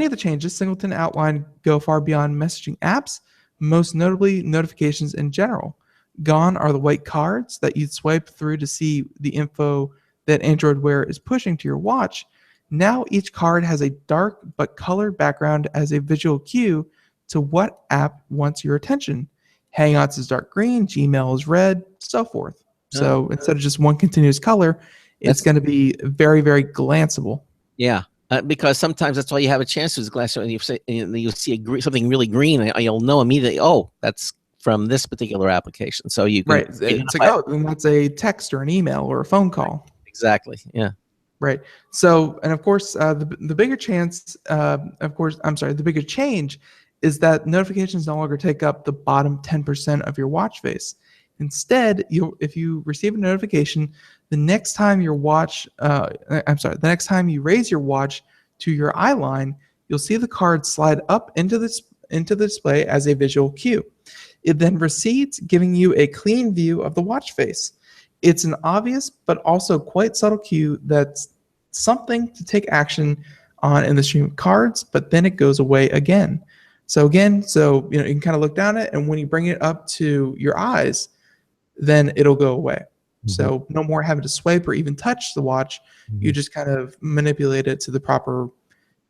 the changes Singleton outlined go far beyond messaging apps, most notably notifications in general. Gone are the white cards that you'd swipe through to see the info that Android Wear is pushing to your watch. Now each card has a dark but colored background as a visual cue to what app wants your attention. Hangouts is dark green, Gmail is red, so forth. So instead of just one continuous color, it's going to be very, very glanceable.
Yeah, because sometimes that's all you have a chance to is glass, and you see something really green, and you'll know immediately, oh, that's from this particular application. So you can
it's like, oh, then that's a text or an email or a phone call.
Exactly. Yeah.
Right. So, and of course, the bigger the bigger change is that notifications no longer take up the bottom 10% of your watch face. Instead, if you receive a notification, the next time you raise your watch to your eye line, you'll see the card slide up into the display as a visual cue. It then recedes, giving you a clean view of the watch face. It's an obvious but also quite subtle cue that's something to take action on in the stream of cards, but then it goes away again. So you can kind of look down at it, and when you bring it up to your eyes, then it'll go away. Mm-hmm. So no more having to swipe or even touch the watch. Mm-hmm. You just kind of manipulate it to the proper,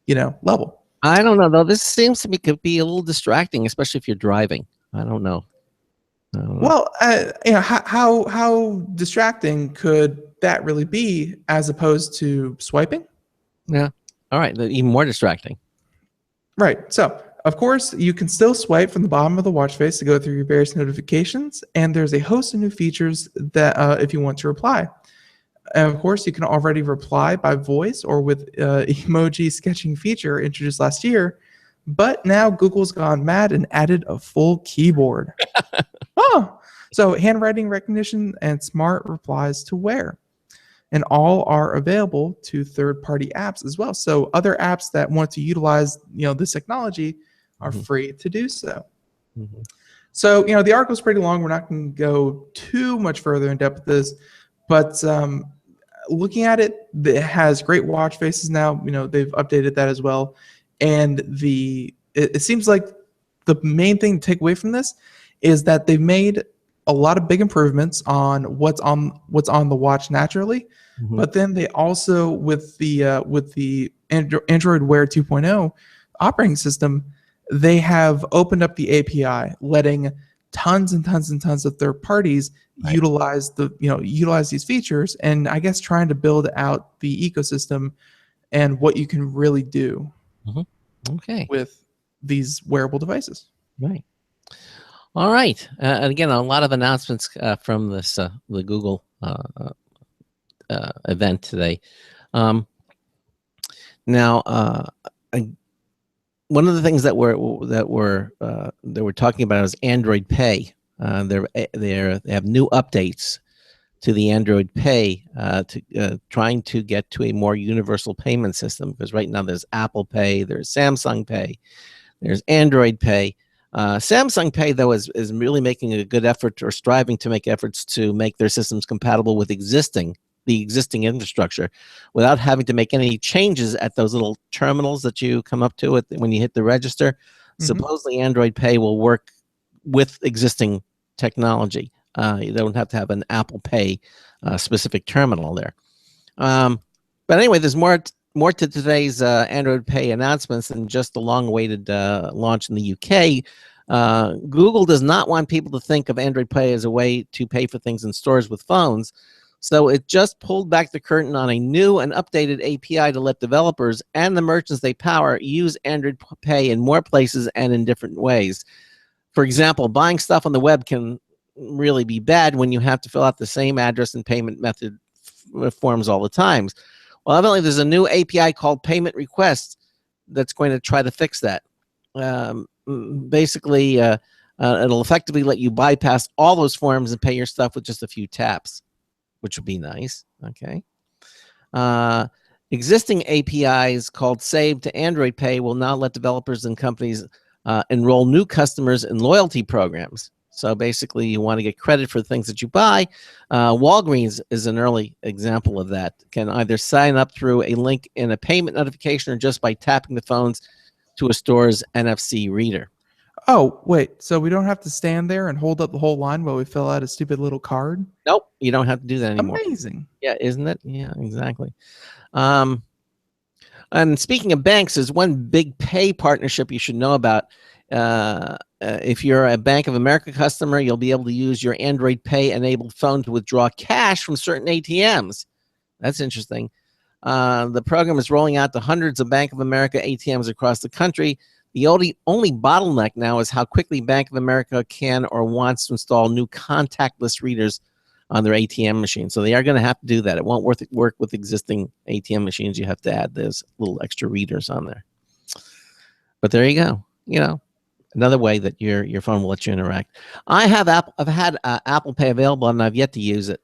level.
I don't know though. This seems to me could be a little distracting, especially if you're driving. I don't know.
Well, how distracting could that really be as opposed to swiping?
Yeah. All right. Even more distracting.
Right. So, of course, you can still swipe from the bottom of the watch face to go through your various notifications, and there's a host of new features that if you want to reply. And of course, you can already reply by voice or with emoji sketching feature introduced last year, but now Google's gone mad and added a full keyboard. Oh, so handwriting recognition and smart replies to where. And all are available to third-party apps as well. So other apps that want to utilize, this technology are free to do so.
Mhm.
So, the article is pretty long. We're not going to go too much further in depth with this, but looking at it, it has great watch faces now. They've updated that as well, and it seems like the main thing to take away from this is that they've made a lot of big improvements on what's on the watch naturally, but then they also with the Android Wear 2.0 operating system, they have opened up the API, letting tons and tons and tons of third parties utilize these features, and I guess trying to build out the ecosystem and what you can really do
Okay.
with these wearable devices.
Right. All right. And again, a lot of announcements from this the Google event today. Now, one of the things that we're talking about is Android Pay. They have new updates to the Android Pay trying to get to a more universal payment system, because right now there's Apple Pay, there's Samsung Pay, there's Android Pay. Samsung Pay, though, is really making a good effort, or striving to make efforts to make their systems compatible with the existing infrastructure without having to make any changes at those little terminals that you come up to when you hit the register. Supposedly Android Pay will work with existing technology. You don't have to have an Apple Pay specific terminal there. But anyway, there's more to today's Android Pay announcements than just the long-awaited launch in the UK. Google does not want people to think of Android Pay as a way to pay for things in stores with phones. So it just pulled back the curtain on a new and updated API to let developers and the merchants they power use Android Pay in more places and in different ways. For example, buying stuff on the web can really be bad when you have to fill out the same address and payment method forms all the time. Well, evidently there's a new API called Payment Requests that's going to try to fix that. Basically, it'll effectively let you bypass all those forms and pay your stuff with just a few taps, which would be nice. Okay. Existing APIs called Save to Android Pay will now let developers and companies enroll new customers in loyalty programs. So basically, you want to get credit for the things that you buy. Walgreens is an early example of that. Can either sign up through a link in a payment notification or just by tapping the phones to a store's NFC reader.
Oh, wait. So we don't have to stand there and hold up the whole line while we fill out a stupid little card?
Nope, you don't have to do that anymore.
Amazing.
Yeah, isn't it? Yeah, exactly. And speaking of banks, there's one big pay partnership you should know about. If you're a Bank of America customer, you'll be able to use your Android Pay enabled phone to withdraw cash from certain ATMs. That's interesting. The program is rolling out to hundreds of Bank of America ATMs across the country. The only bottleneck now is how quickly Bank of America can or wants to install new contactless readers on their ATM machines. So they are going to have to do that. It won't work with existing ATM machines. You have to add those little extra readers on there. But there you go. Another way that your phone will let you interact. I've had Apple Pay available, and I've yet to use it.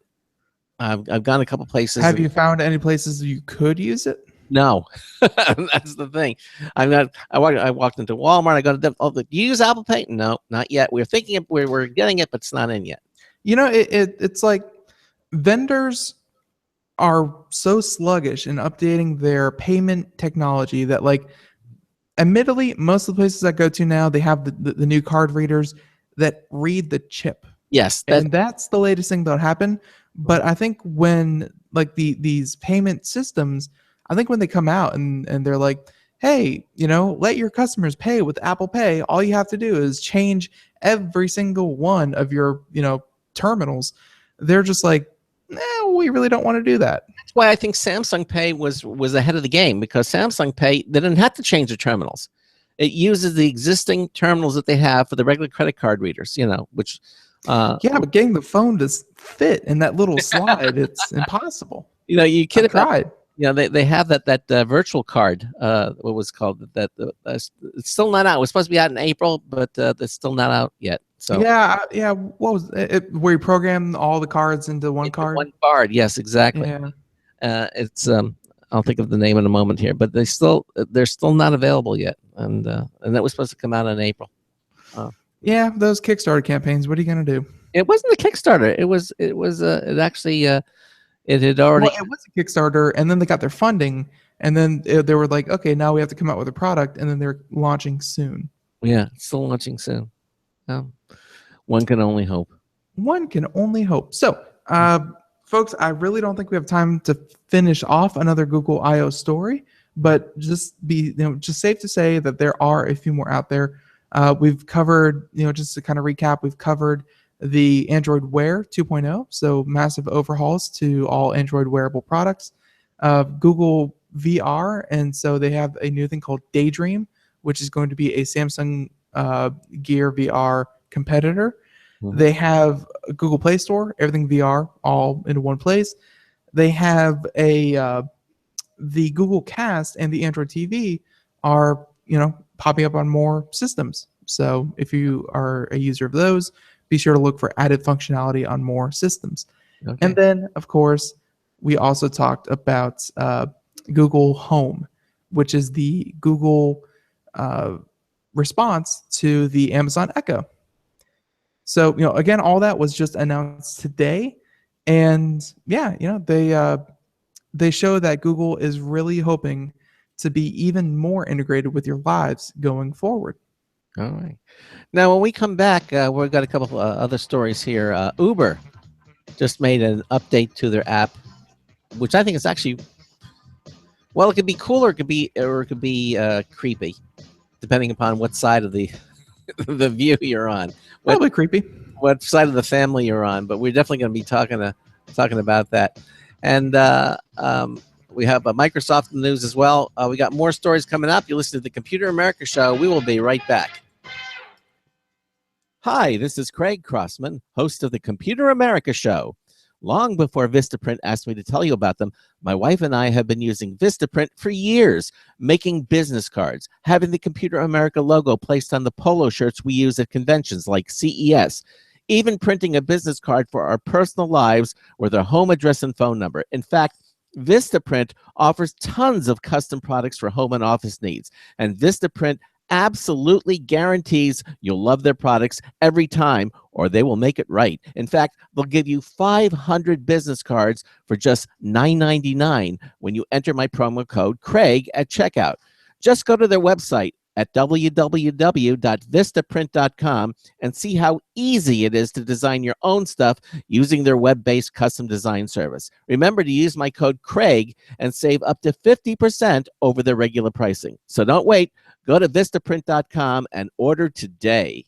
I've gone a couple places.
Have you found any places you could use it?
No, that's the thing. I walked into Walmart. I go to you use Apple Pay? No, not yet. We're thinking we're getting it, but it's not in yet.
It's like vendors are so sluggish in updating their payment technology that, like, admittedly, most of the places I go to now, they have the new card readers that read the chip.
Yes,
and that's the latest thing that'll happen. But I think when these payment systems, I think when they come out and they're like, hey, let your customers pay with Apple Pay. All you have to do is change every single one of your, terminals. They're just like, we really don't want to do that.
That's why I think Samsung Pay was ahead of the game, because Samsung Pay, they didn't have to change the terminals. It uses the existing terminals that they have for the regular credit card readers, which...
yeah, but getting the phone to fit in that little slide, it's impossible.
You kid about...
tried.
They have that virtual card. What was it called? It's still not out. It was supposed to be out in April, but it's still not out yet. So
yeah. What was it? Where you program all the cards into one card?
One card, yes, exactly.
Yeah.
It's I'll think of the name in a moment here, but they're still not available yet, and that was supposed to come out in April.
Yeah, those Kickstarter campaigns. What are you gonna do?
It wasn't a Kickstarter. It actually it had already.
Well, it was a Kickstarter, and then they got their funding, and then they were like, okay, now we have to come out with a product, and then they're launching soon.
Yeah, it's still launching soon. One can only hope.
One can only hope. So, folks, I really don't think we have time to finish off another Google I/O story, but just safe to say that there are a few more out there. We've covered, just to kind of recap, we've covered the Android Wear 2.0, so massive overhauls to all Android wearable products. Google VR, and so they have a new thing called Daydream, which is going to be a Samsung Gear VR competitor. Mm-hmm. They have a Google Play Store, everything VR, all into one place. They have the Google Cast and the Android TV are, popping up on more systems. So if you are a user of those, be sure to look for added functionality on more systems. Okay. And then, of course, we also talked about Google Home, which is the Google response to the Amazon Echo. So, again, all that was just announced today. And yeah, they show that Google is really hoping to be even more integrated with your lives going forward.
All right. Now, when we come back, we've got a couple of other stories here. Uber just made an update to their app, which I think is actually, well, it could be cool or it could be creepy, depending upon what side of the the view you're on.
Probably creepy.
What side of the family you're on, but we're definitely going to be talking about that. And we have Microsoft in the news as well. We got more stories coming up. You listen to the Computer America Show. We will be right back. Hi, this is Craig Crossman, host of the Computer America Show. Long before Vistaprint asked me to tell you about them, my wife and I have been using Vistaprint for years, making business cards, having the Computer America logo placed on the polo shirts we use at conventions like CES, even printing a business card for our personal lives with our home address and phone number. In fact, Vistaprint offers tons of custom products for home and office needs, and Vistaprint absolutely guarantees you'll love their products every time, or they will make it right. In fact, they'll give you 500 business cards for just $9.99 when you enter my promo code Craig at checkout. Just go to their website at www.vistaprint.com and see how easy it is to design your own stuff using their web-based custom design service. Remember to use my code Craig and save up to 50% over their regular pricing. So don't wait. Go to vistaprint.com and order today.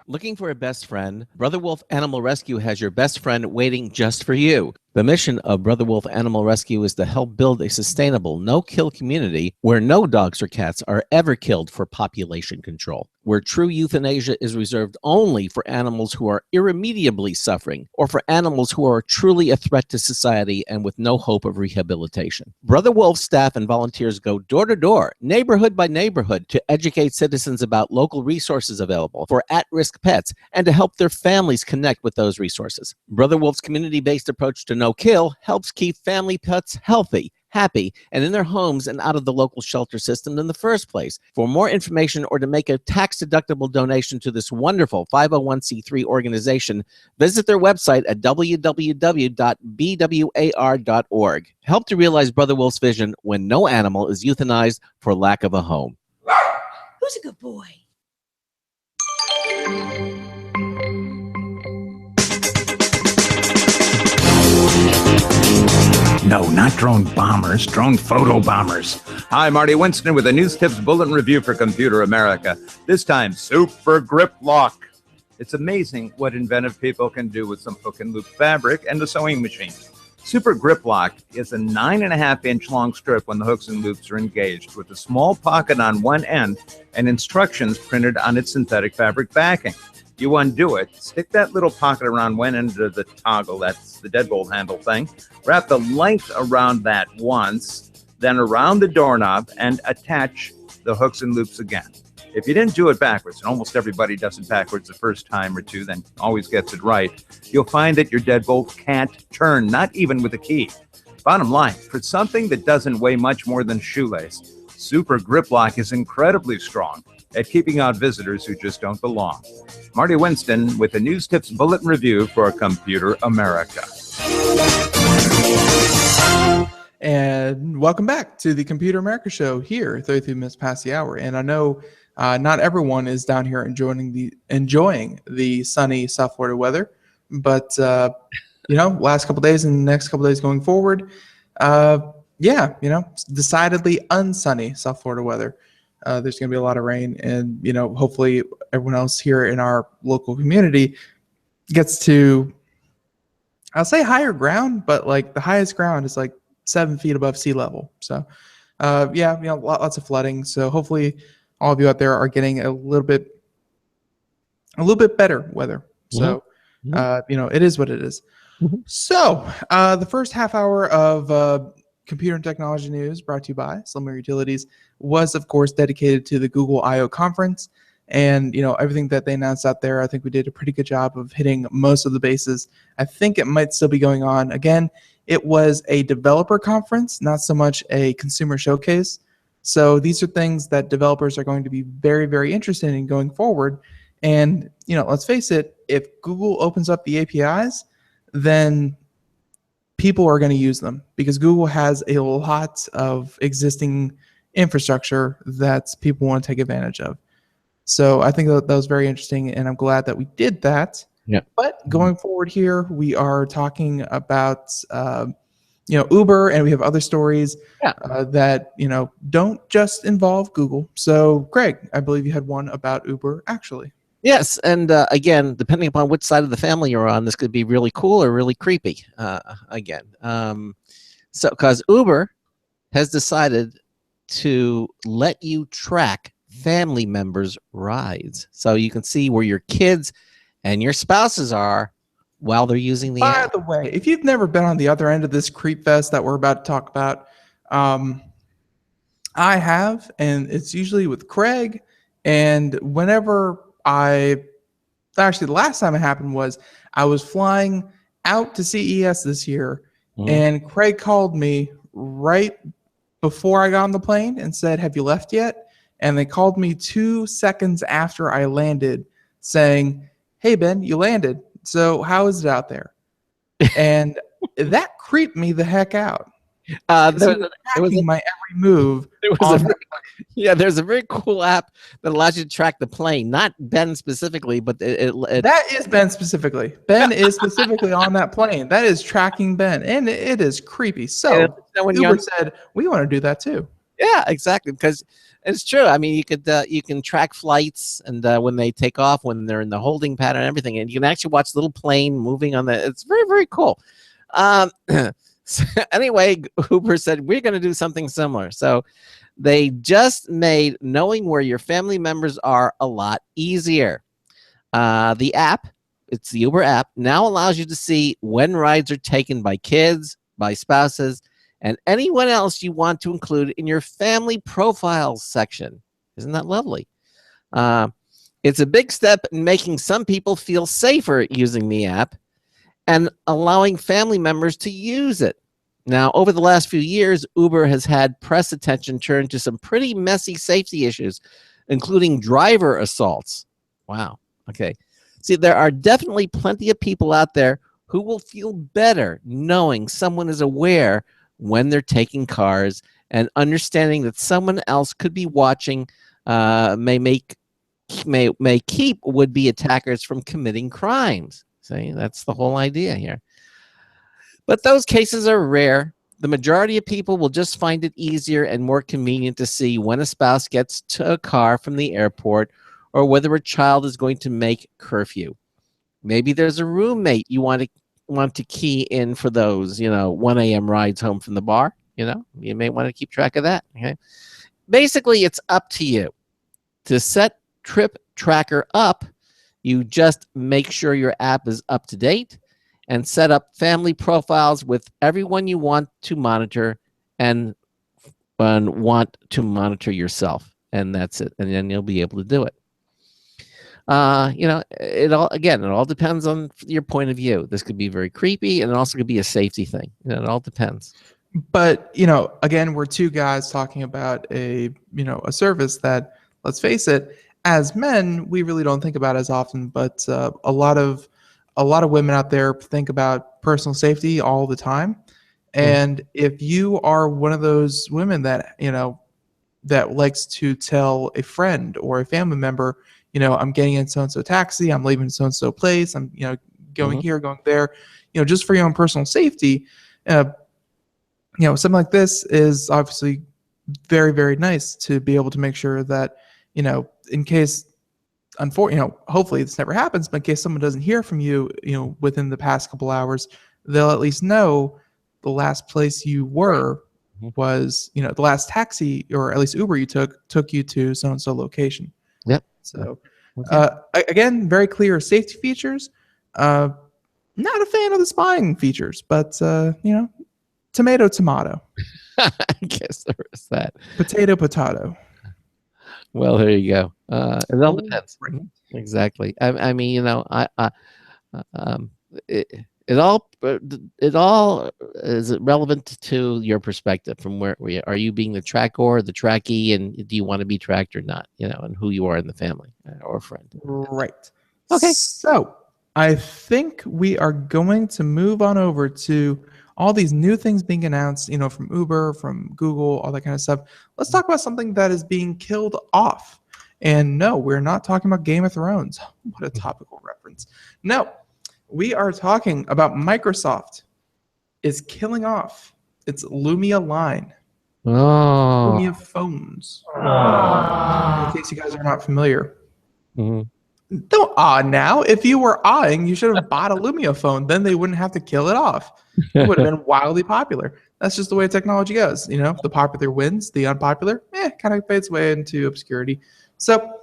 Looking for a best friend? Brother Wolf Animal Rescue has your best friend waiting just for you. The mission of Brother Wolf Animal Rescue is to help build a sustainable, no-kill community where no dogs or cats are ever killed for population control, where true euthanasia is reserved only for animals who are irremediably suffering or for animals who are truly a threat to society and with no hope of rehabilitation. Brother Wolf's staff and volunteers go door to door, neighborhood by neighborhood, to educate citizens about local resources available for at-risk pets and to help their families connect with those resources. Brother Wolf's community-based approach to no kill helps keep family pets healthy, happy, and in their homes and out of the local shelter system in the first place. For more information or to make a tax-deductible donation to this wonderful 501c3 organization, visit their website at www.bwar.org. Help to realize Brother Wolf's vision when no animal is euthanized for lack of a home.
Who's a good boy?
No, not drone bombers, drone photo bombers. Hi, Marty Winston with a News Tips Bulletin Review for Computer America. This time, Super Grip Lock. It's amazing what inventive people can do with some hook and loop fabric and a sewing machine. Super Grip Lock is a 9.5-inch long strip when the hooks and loops are engaged, with a small pocket on one end and instructions printed on its synthetic fabric backing. You undo it, stick that little pocket around one end of the toggle, that's the deadbolt handle thing, wrap the length around that once, then around the doorknob, and attach the hooks and loops again. If you didn't do it backwards, and almost everybody does it backwards the first time or two, then always gets it right, you'll find that your deadbolt can't turn, not even with a key. Bottom line, for something that doesn't weigh much more than a shoelace, Super Grip Lock is incredibly strong at keeping out visitors who just don't belong. Marty Winston with the News Tips Bulletin Review for Computer America.
And welcome back to the Computer America Show here, 33 minutes past the hour. And I know not everyone is down here enjoying the sunny South Florida weather, but last couple days and the next couple days going forward, decidedly unsunny South Florida weather. There's going to be a lot of rain, and hopefully everyone else here in our local community gets to, I'll say higher ground, but like the highest ground is like 7 feet above sea level. So, lots of flooding. So hopefully all of you out there are getting a little bit better weather. So, it is what it is. So, the first half hour of Computer and Technology News, brought to you by Slimmer Utilities, was of course dedicated to the Google I/O conference, and everything that they announced out there. I think we did a pretty good job of hitting most of the bases. I think it might still be going on. Again, it was a developer conference, not so much a consumer showcase. So these are things that developers are going to be very, very interested in going forward. And let's face it, if Google opens up the APIs, then people are going to use them, because Google has a lot of existing infrastructure that people want to take advantage of. So I think that was very interesting, and I'm glad that we did that.
Yeah.
But going forward here, we are talking about Uber, and we have other stories that don't just involve Google. So Greg, I believe you had one about Uber actually.
Yes, and again, depending upon which side of the family you're on, this could be really cool or really creepy. Because Uber has decided to let you track family members' rides, so you can see where your kids and your spouses are while they're using the app.
By the way, if you've never been on the other end of this creep fest that we're about to talk about, I have, and it's usually with Craig. And whenever the last time it happened was I was flying out to CES this year, and Craig called me right before I got on the plane and said, "Have you left yet?" And they called me 2 seconds after I landed saying, "Hey, Ben, you landed. So how is it out there?" And that creeped me the heck out. It was my every move.
There's a very cool app that allows you to track the plane. Not Ben specifically, but
that is Ben specifically. Ben is specifically on that plane. That is tracking Ben, and it is creepy. So Uber said, we want to do that too.
Yeah, exactly, because it's true. I mean, you can track flights, and when they take off, when they're in the holding pattern and everything, and you can actually watch the little plane moving on the. It's very, very cool. So anyway, Uber said we're going to do something similar. So they just made knowing where your family members are a lot easier. The app, it's the Uber app, now allows you to see when rides are taken by kids, by spouses, and anyone else you want to include in your family profiles section. Isn't that lovely? It's a big step in making some people feel safer using the app and allowing family members to use it. Now, over the last few years, Uber has had press attention turned to some pretty messy safety issues, including driver assaults. Wow. Okay. See, there are definitely plenty of people out there who will feel better knowing someone is aware when they're taking cars, and understanding that someone else could be watching may keep would-be attackers from committing crimes. See, that's the whole idea here. But those cases are rare. The majority of people will just find it easier and more convenient to see when a spouse gets to a car from the airport or whether a child is going to make curfew. Maybe there's a roommate you want to key in for those, 1 a.m. rides home from the bar. You may want to keep track of that. Okay. Basically, it's up to you. To set Trip Tracker up, you just make sure your app is up to date and set up family profiles with everyone you want to monitor and want to monitor yourself. And that's it. And then you'll be able to do it. It all depends on your point of view. This could be very creepy, and it also could be a safety thing. It all depends.
But again, we're two guys talking about a service that, let's face it, as men we really don't think about as often. But a lot of women out there think about personal safety all the time. And if you are one of those women that that likes to tell a friend or a family member, I'm getting in so-and-so taxi, I'm leaving so-and-so place, I'm, going here, going there, just for your own personal safety, something like this is obviously very, very nice to be able to make sure that, in case, hopefully this never happens, but in case someone doesn't hear from you, within the past couple hours, they'll at least know the last place you were was, the last taxi or at least Uber you took you to so-and-so location.
Yep.
So, again, very clear safety features. Not a fan of the spying features, but tomato.
I guess there is that.
Potato.
Well, there you go. It all depends. Exactly. I mean, it all is relevant to your perspective from where are you being the tracker or the trackee, and do you want to be tracked or not, and who you are in the family or friend.
Right.
Okay.
So I think we are going to move on over to all these new things being announced, from Uber, from Google, all that kind of stuff. Let's talk about something that is being killed off. And no, we're not talking about Game of Thrones. What a topical reference. No, we are talking about Microsoft is killing off its Lumia line.
Oh.
Lumia phones. In case you guys are not familiar. Don't now. If you were awing, you should have bought a Lumia phone. Then they wouldn't have to kill it off. It would have been wildly popular. That's just the way technology goes. The popular wins. The unpopular, kind of fades away into obscurity. So,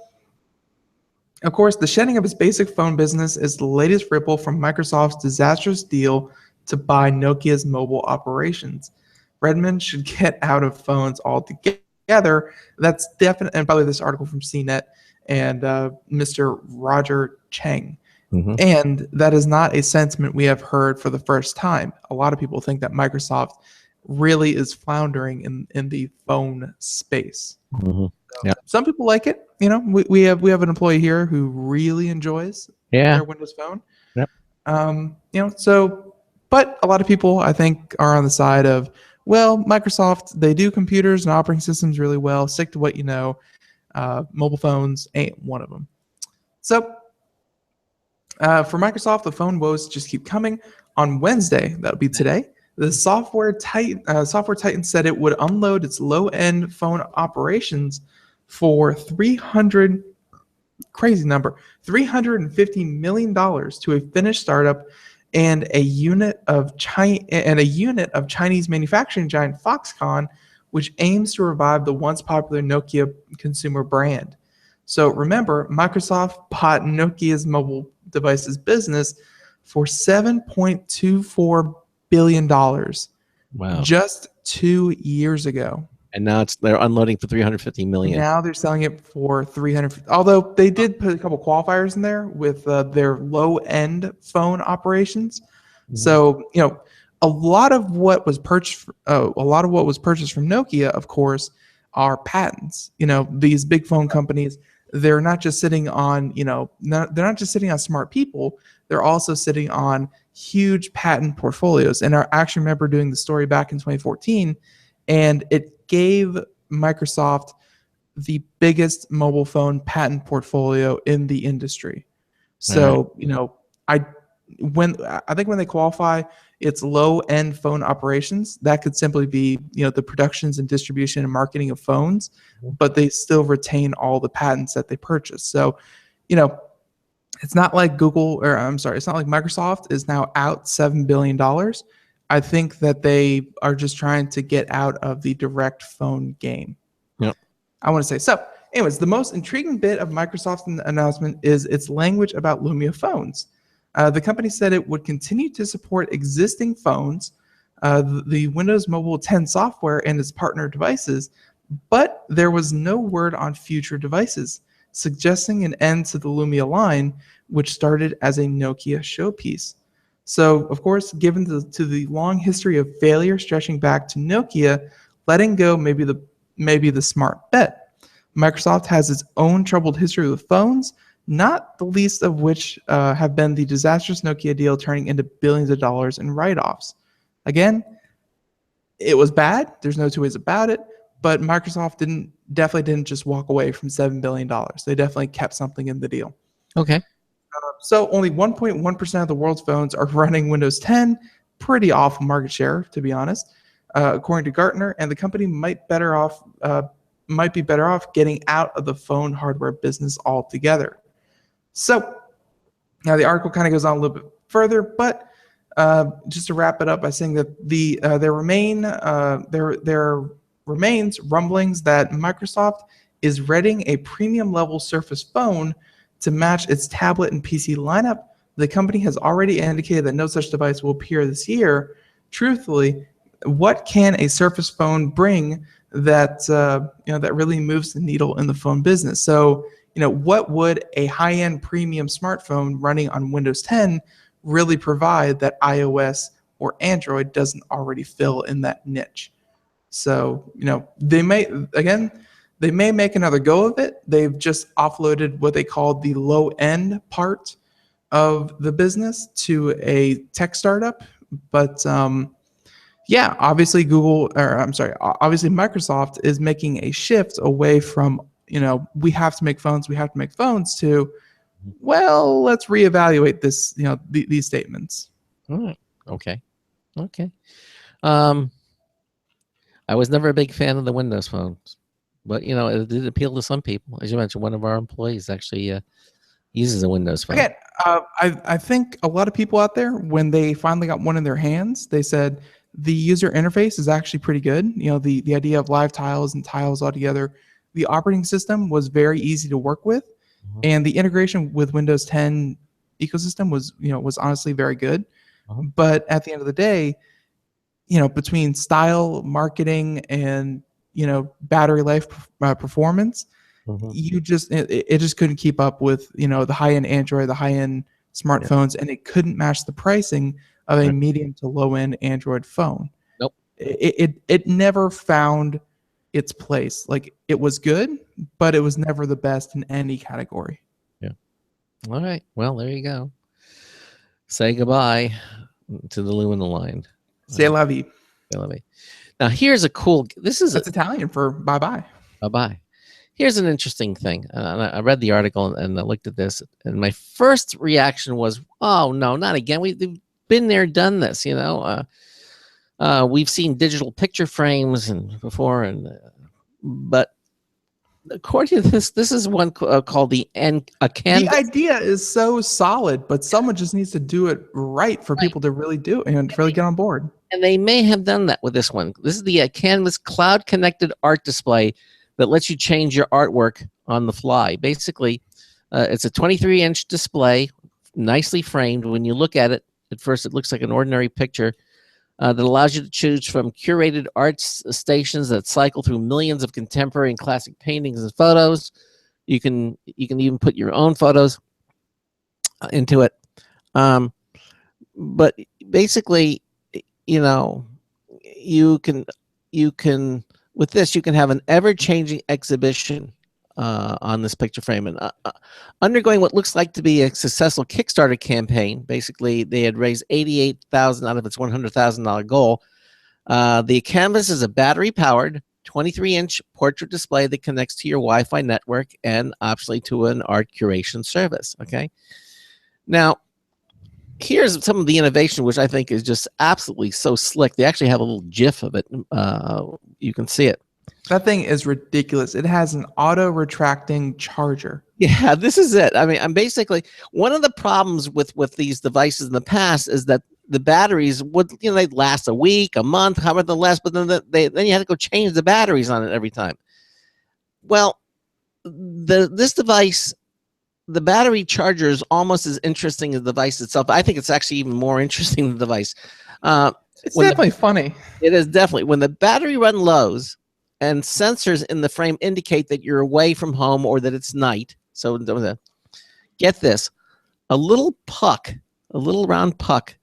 of course, the shedding of its basic phone business is the latest ripple from Microsoft's disastrous deal to buy Nokia's mobile operations. Redmond should get out of phones altogether. That's definite. And by the way, this article from CNET and Mr. Roger Cheng. And that is not a sentiment we have heard for the first time. A lot of people think that Microsoft really is floundering in the phone space. Some people like it. We have an employee here who really enjoys their Windows Phone. But a lot of people, I think, are on the side of, well, Microsoft, they do computers and operating systems really well. Stick to what you know. Mobile phones ain't one of them. So for Microsoft, the phone woes just keep coming. On Wednesday, that would be today, the software titan said it would unload its low-end phone operations for $350 million to a Finnish startup and a unit of Chinese manufacturing giant Foxconn, which aims to revive the once popular Nokia consumer brand. So remember, Microsoft bought Nokia's mobile devices business for $7.24 billion.
Wow.
Just 2 years ago.
And now they're unloading for $350 million.
Now they're selling it for $350. Although they did put a couple qualifiers in there with their low-end phone operations. So a lot of what was purchased from Nokia, of course, are patents. These big phone companies, they're not just sitting on they're not just sitting on smart people. They're also sitting on huge patent portfolios. And I actually remember doing the story back in 2014, and it gave Microsoft the biggest mobile phone patent portfolio in the industry. So, I think when they qualify, its low-end phone operations. That could simply be, the productions and distribution and marketing of phones, but they still retain all the patents that they purchased. So, it's not like it's not like Microsoft is now out $7 billion. I think that they are just trying to get out of the direct phone game.
Yep.
I want to say. So, anyways, the most intriguing bit of Microsoft's announcement is its language about Lumia phones. The company said it would continue to support existing phones, the Windows Mobile 10 software, and its partner devices, but there was no word on future devices, suggesting an end to the Lumia line, which started as a Nokia showpiece. So, of course, given to the long history of failure stretching back to Nokia, letting go may be the smart bet. Microsoft has its own troubled history with phones, not the least of which have been the disastrous Nokia deal turning into billions of dollars in write-offs. Again, it was bad. There's no two ways about it. But Microsoft definitely didn't just walk away from $7 billion. They definitely kept something in the deal.
Okay.
So only 1.1% of the world's phones are running Windows 10. Pretty awful market share, to be honest, according to Gartner. And the company might be better off getting out of the phone hardware business altogether. So now the article kind of goes on a little bit further, but just to wrap it up by saying that there remains rumblings that Microsoft is readying a premium level Surface phone to match its tablet and PC lineup. The company has already indicated that no such device will appear this year. Truthfully, what can a Surface phone bring that that really moves the needle in the phone business? So, what would a high-end premium smartphone running on Windows 10 really provide that iOS or Android doesn't already fill in that niche? So, they may make another go of it. They've just offloaded what they call the low-end part of the business to a tech startup. But obviously obviously Microsoft is making a shift away from, we have to make phones to, well, let's reevaluate this, these statements.
All right. Okay. I was never a big fan of the Windows phones, but it did appeal to some people. As you mentioned, one of our employees actually uses a Windows phone.
Again, I think a lot of people out there, when they finally got one in their hands, they said the user interface is actually pretty good. The idea of live tiles and tiles all together. The operating system was very easy to work with, and the integration with Windows 10 ecosystem was honestly very good. But at the end of the day, between style, marketing, and battery life performance, it just couldn't keep up with the high-end Android, the high-end smartphones, and it couldn't match the pricing of a medium to low-end Android phone.
Nope.
It never found its place. Like, it was good, but it was never the best in any category.
Yeah. All right. Well, there you go. Say goodbye to the Lumina line.
C'est la vie.
Now, here's a cool.
That's Italian for bye bye.
Bye bye. Here's an interesting thing. I read the article and I looked at this, and my first reaction was, "Oh no, not again! We've been there, done this." We've seen digital picture frames before, but according to this is one called the canvas.
The idea is so solid, but someone just needs to do it right for people to really do it and to really get on board.
And they may have done that with this one. This is the Canvas cloud-connected art display that lets you change your artwork on the fly. Basically, it's a 23-inch display, nicely framed. When you look at it, at first it looks like an ordinary picture that allows you to choose from curated art stations that cycle through millions of contemporary and classic paintings and photos. You can even put your own photos into it. But basically, you can with this, you can have an ever-changing exhibition on this picture frame. And undergoing what looks like to be a successful Kickstarter campaign, basically they had raised $88,000 out of its $100,000 goal. The canvas is a battery-powered 23-inch portrait display that connects to your Wi-Fi network and optionally to an art curation service. Okay. Now, here's some of the innovation, which I think is just absolutely so slick. They actually have a little GIF of it. You can see it.
That thing is ridiculous. It has an auto-retracting charger.
Yeah, this is it. I mean, I'm basically one of the problems with these devices in the past is that the batteries would, they'd last a week, a month, however they last, but then then you had to go change the batteries on it every time. Well, this device, the battery charger is almost as interesting as the device itself. I think it's actually even more interesting than the device.
It's definitely funny.
It is definitely. When the battery run lows and sensors in the frame indicate that you're away from home or that it's night. So get this, a little round puck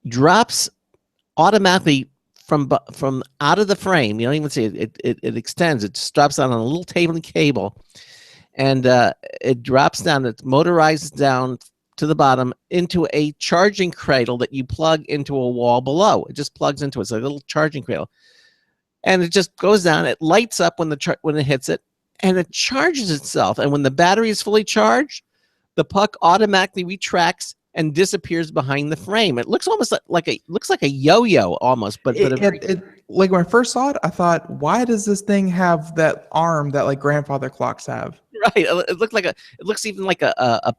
drops automatically from out of the frame. You don't even see it. It extends. It just drops down on a little table and cable, and it drops down. It motorizes down to the bottom into a charging cradle that you plug into a wall below. It just plugs into it. It's a little charging cradle. And it just goes down. It lights up when it hits it, and it charges itself. And when the battery is fully charged, the puck automatically retracts and disappears behind the frame. It looks almost like a yo-yo almost, but
like when I first saw it, I thought, why does this thing have that arm that like grandfather clocks have?
Right. It looks even like a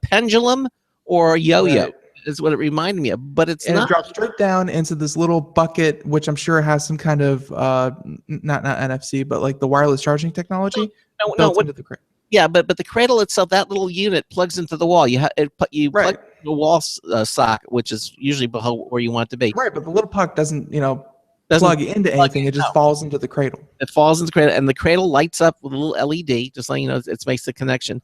pendulum or a yo-yo. Right. Is what it reminded me of, but it's not.
It drops straight down into this little bucket, which I'm sure has some kind of not NFC, but like the wireless charging technology. Into the cradle.
Yeah, but the cradle itself, that little unit plugs into the wall. You plug the wall socket, which is usually below where you want it to be.
Right, but the little puck doesn't plug into anything. It just falls into the cradle.
It falls into the cradle, and the cradle lights up with a little LED, just letting you know it makes the connection,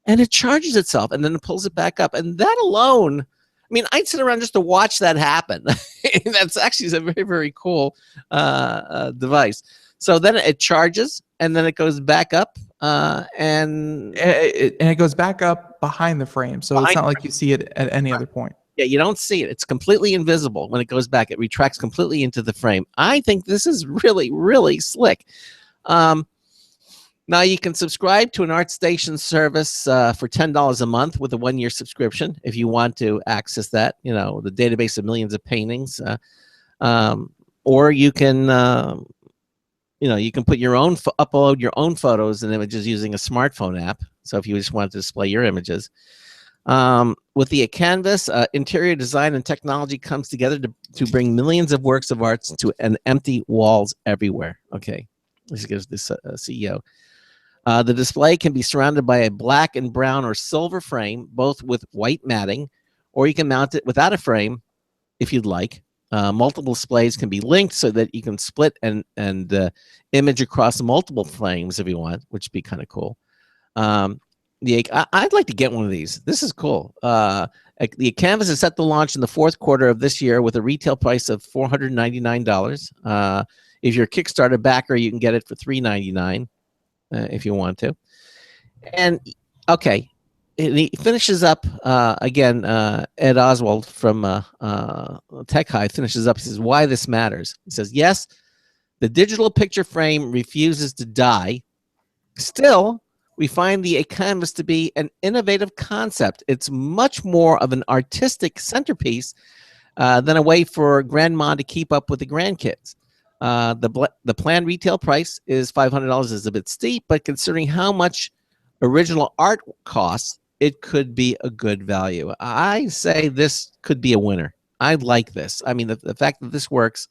and it charges itself, and then it pulls it back up, and that alone. I mean, I'd sit around just to watch that happen. That's actually a very, very cool device. So then it charges, and then it goes back up, and
it goes back up behind the frame. So it's not like you see it at any other point.
Yeah, you don't see it. It's completely invisible when it goes back. It retracts completely into the frame. I think this is really, really slick. Now, you can subscribe to an ArtStation service for $10 a month with a 1-year subscription if you want to access that, the database of millions of paintings. Or you can, you can put your own, upload your own photos and images using a smartphone app. So if you just want to display your images. With the canvas, interior design and technology comes together to bring millions of works of art to empty walls everywhere. Okay, this gives this CEO. The display can be surrounded by a black and brown or silver frame, both with white matting, or you can mount it without a frame if you'd like. Multiple displays can be linked so that you can split and image across multiple frames if you want, which would be kind of cool. I'd like to get one of these. This is cool. The canvas is set to launch in the 4th quarter of this year with a retail price of $499. If you're a Kickstarter backer, you can get it for $399. If you want to. And okay, he finishes up again. Ed Oswald from Tech Hive finishes up. He says, "Why this matters?" He says, "Yes, the digital picture frame refuses to die. Still, we find the canvas to be an innovative concept. It's much more of an artistic centerpiece than a way for grandma to keep up with the grandkids. The planned retail price is $500 is a bit steep, but considering how much original art costs, it could be a good value. I say this could be a winner. I like this. I mean, the fact that this works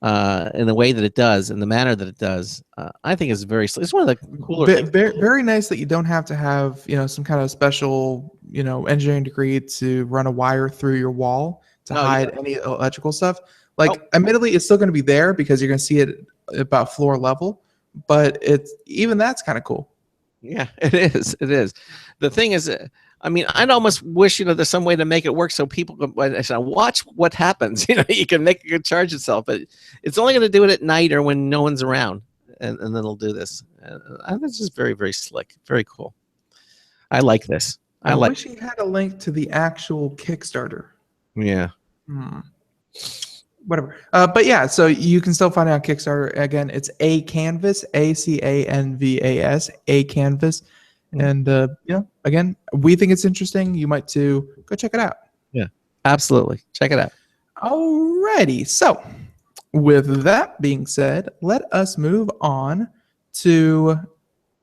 in the way that it does, in the manner that it does, I think is it's one of the cooler things.
Very nice that you don't have to have some kind of special engineering degree to run a wire through your wall to hide any electrical stuff. Like, admittedly, it's still going to be there because you're going to see it about floor level, but even that's kind of cool.
Yeah, it is. It is. The thing is, I mean, I'd almost wish there's some way to make it work so people can watch what happens. You can make it charge itself, but it's only going to do it at night or when no one's around, and then it'll do this. This is very, very slick, very cool. I like this.
I wish he had a link to the actual Kickstarter.
Yeah.
Whatever. But yeah, so you can still find it on Kickstarter. Again, it's A Canvas, ACANVAS, A Canvas. And again, we think it's interesting. You might too. Go check it out.
Yeah, absolutely. Check it out.
Alrighty. So, with that being said, let us move on to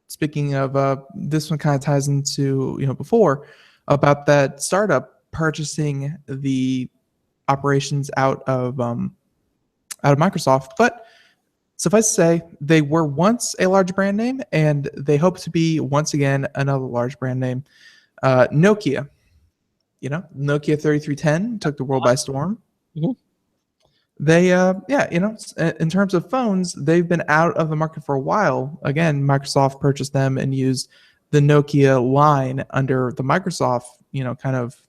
speaking of this one kind of ties into before about that startup purchasing the operations out of Microsoft. But suffice to say, they were once a large brand name, and they hope to be once again another large brand name. Nokia, Nokia 3310 took the world by storm.
Mhm.
They, in terms of phones, they've been out of the market for a while. Again, Microsoft purchased them and used the Nokia line under the Microsoft, kind of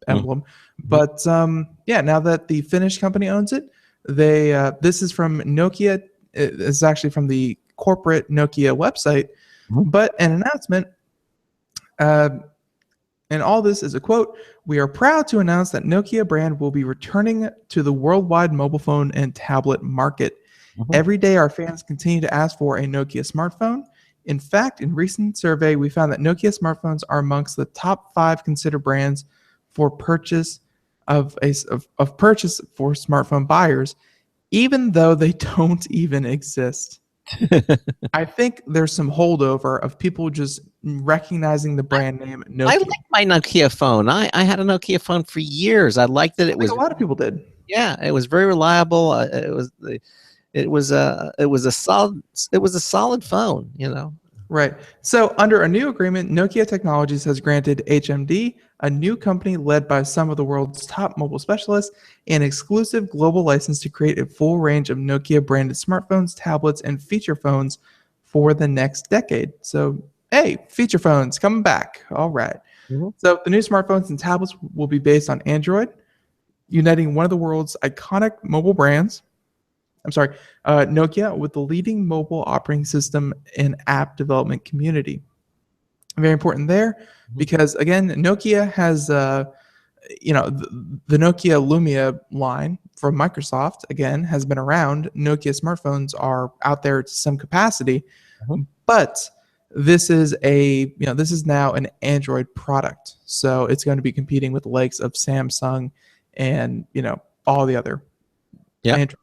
emblem. But now that the Finnish company owns it, this is from Nokia. It's actually from the corporate Nokia website. But an announcement. And all this is a quote. We are proud to announce that Nokia brand will be returning to the worldwide mobile phone and tablet market. Every day, our fans continue to ask for a Nokia smartphone. In fact, in recent survey, we found that Nokia smartphones are amongst the top 5 considered brands for purchase of purchase for smartphone buyers, even though they don't even exist. I think there's some holdover of people just recognizing the brand name Nokia.
I like my Nokia phone. I had a Nokia phone for years. I liked it. It was
a lot of people did.
Yeah, it was very reliable. It was a solid phone.
Right. So under a new agreement, Nokia Technologies has granted HMD, a new company led by some of the world's top mobile specialists, an exclusive global license to create a full range of Nokia branded smartphones, tablets, and feature phones for the next decade. So, hey, feature phones coming back. All right. So the new smartphones and tablets will be based on Android, uniting one of the world's iconic mobile brands. Nokia with the leading mobile operating system and app development community. Very important there because, again, Nokia has, the Nokia Lumia line from Microsoft, again, has been around. Nokia smartphones are out there to some capacity, but this is now an Android product. So it's going to be competing with the likes of Samsung and, all the other Android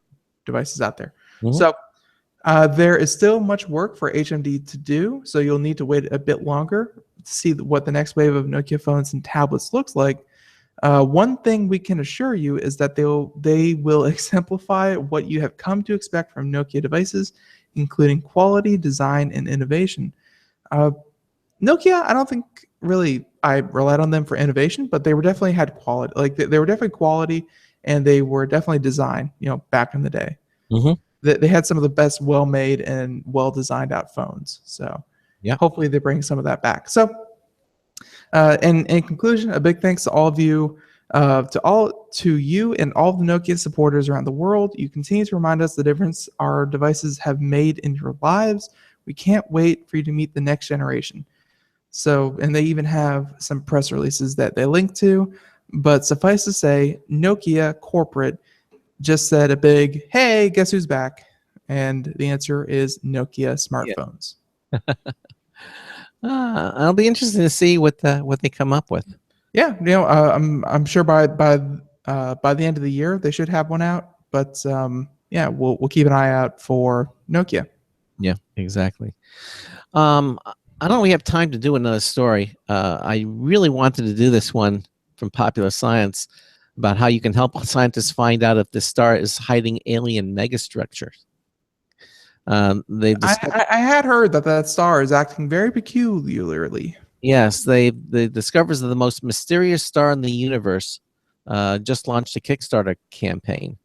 devices out there. So there is still much work for HMD to do, so you'll need to wait a bit longer to see what the next wave of Nokia phones and tablets looks like. One thing we can assure you is that they will exemplify what you have come to expect from Nokia devices, including quality, design, and innovation. Nokia, I don't think really I relied on them for innovation, but they were definitely had quality. Like they were definitely quality, and they were definitely design. Back in the day, they had some of the best, well-made and well-designed out phones. So, hopefully they bring some of that back. So, and in conclusion, a big thanks to all of you, to you and all the Nokia supporters around the world. You continue to remind us the difference our devices have made in your lives. We can't wait for you to meet the next generation. So, and they even have some press releases that they link to. But suffice to say, Nokia corporate just said a big, hey, guess who's back? And the answer is Nokia smartphones.
It'll be interesting to see what they come up with.
Yeah, I'm sure by the end of the year they should have one out. But we'll keep an eye out for Nokia.
Yeah, exactly. I don't know if we have time to do another story. I really wanted to do this one from Popular Science about how you can help scientists find out if the star is hiding alien megastructures.
I had heard that star is acting very peculiarly.
Yes, the discoverers of the most mysterious star in the universe just launched a Kickstarter campaign.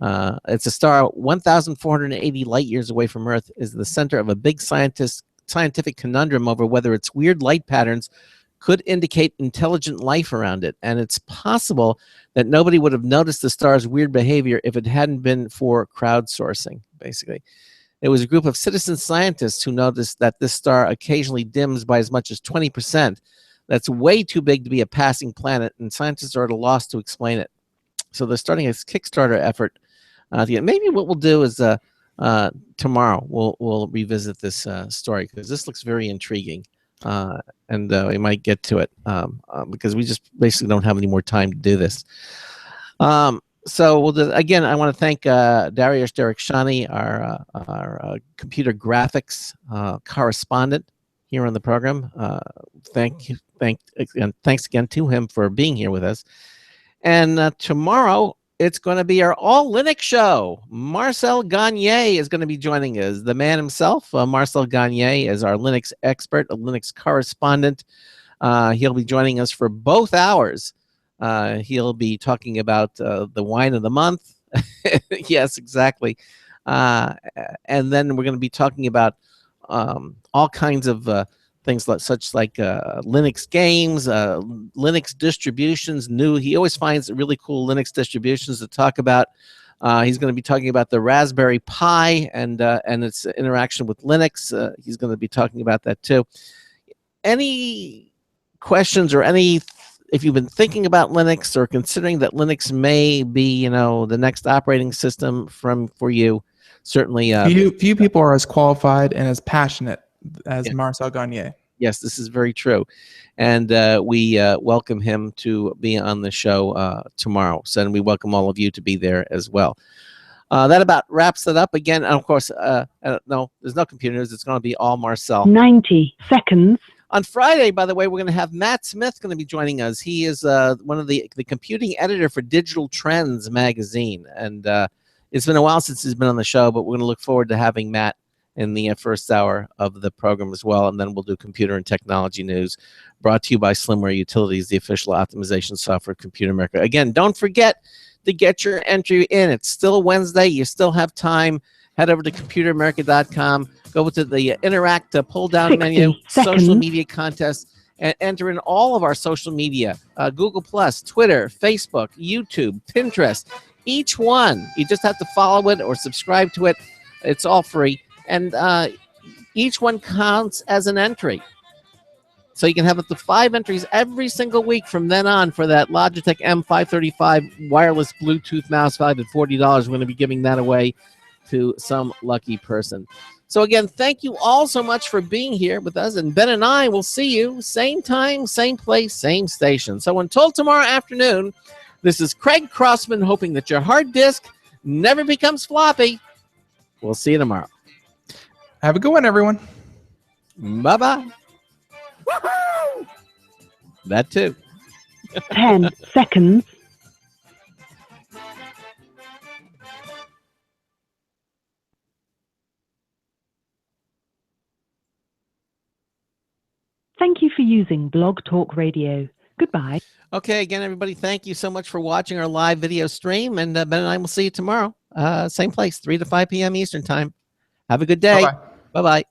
It's a star 1,480 light years away from Earth, is the center of a big scientific conundrum over whether its weird light patterns could indicate intelligent life around it. And it's possible that nobody would have noticed the star's weird behavior if it hadn't been for crowdsourcing, basically. It was a group of citizen scientists who noticed that this star occasionally dims by as much as 20%. That's way too big to be a passing planet, and scientists are at a loss to explain it. So they're starting a Kickstarter effort. Maybe what we'll do is tomorrow we'll revisit this story because this looks very intriguing. and we might get to it because we just basically don't have any more time to do this. So again, I want to thank Dariush Derakhshani, our computer graphics correspondent here on the program. Thanks again to him for being here with us. And tomorrow, it's going to be our all Linux show. Marcel Gagne is going to be joining us. The man himself, Marcel Gagne, is our Linux expert, a Linux correspondent. He'll be joining us for both hours. He'll be talking about the wine of the month. Yes, exactly. And then we're going to be talking about all kinds of things such like Linux games, Linux distributions. He always finds really cool Linux distributions to talk about. He's going to be talking about the Raspberry Pi and its interaction with Linux. He's going to be talking about that too. Any questions or if you've been thinking about Linux or considering that Linux may be, the next operating system for you, certainly.
Few people are as qualified and as passionate as Marcel Gagne.
Yes, this is very true. And we welcome him to be on the show tomorrow. So and we welcome all of you to be there as well. That about wraps it up. Again, and of course, no, there's no computer news. It's going to be all Marcel.
90 seconds.
On Friday, by the way, we're going to have Matt Smith going to be joining us. He is one of the computing editor for Digital Trends magazine. And it's been a while since he's been on the show, but we're going to look forward to having Matt in the first hour of the program as well. And then we'll do computer and technology news brought to you by Slimware Utilities, the official optimization software of Computer America. Again, don't forget to get your entry in. It's still Wednesday. You still have time. Head over to computeramerica.com. Go to the Interact pull-down menu, social media contest, and enter in all of our social media, Google+, Twitter, Facebook, YouTube, Pinterest. Each one, you just have to follow it or subscribe to it. It's all free. And each one counts as an entry. So you can have up to 5 entries every single week from then on for that Logitech M535 wireless Bluetooth mouse valued at $40. We're going to be giving that away to some lucky person. So again, thank you all so much for being here with us. And Ben and I will see you same time, same place, same station. So until tomorrow afternoon, this is Craig Crossman hoping that your hard disk never becomes floppy. We'll see you tomorrow.
Have a good one, everyone.
Bye-bye.
Woohoo!
That too.
10 seconds. Thank you for using Blog Talk Radio. Goodbye.
Okay, again, everybody, thank you so much for watching our live video stream. And Ben and I will see you tomorrow. Same place, 3 to 5 p.m. Eastern Time. Have a good day.
Bye-bye.
Bye-bye.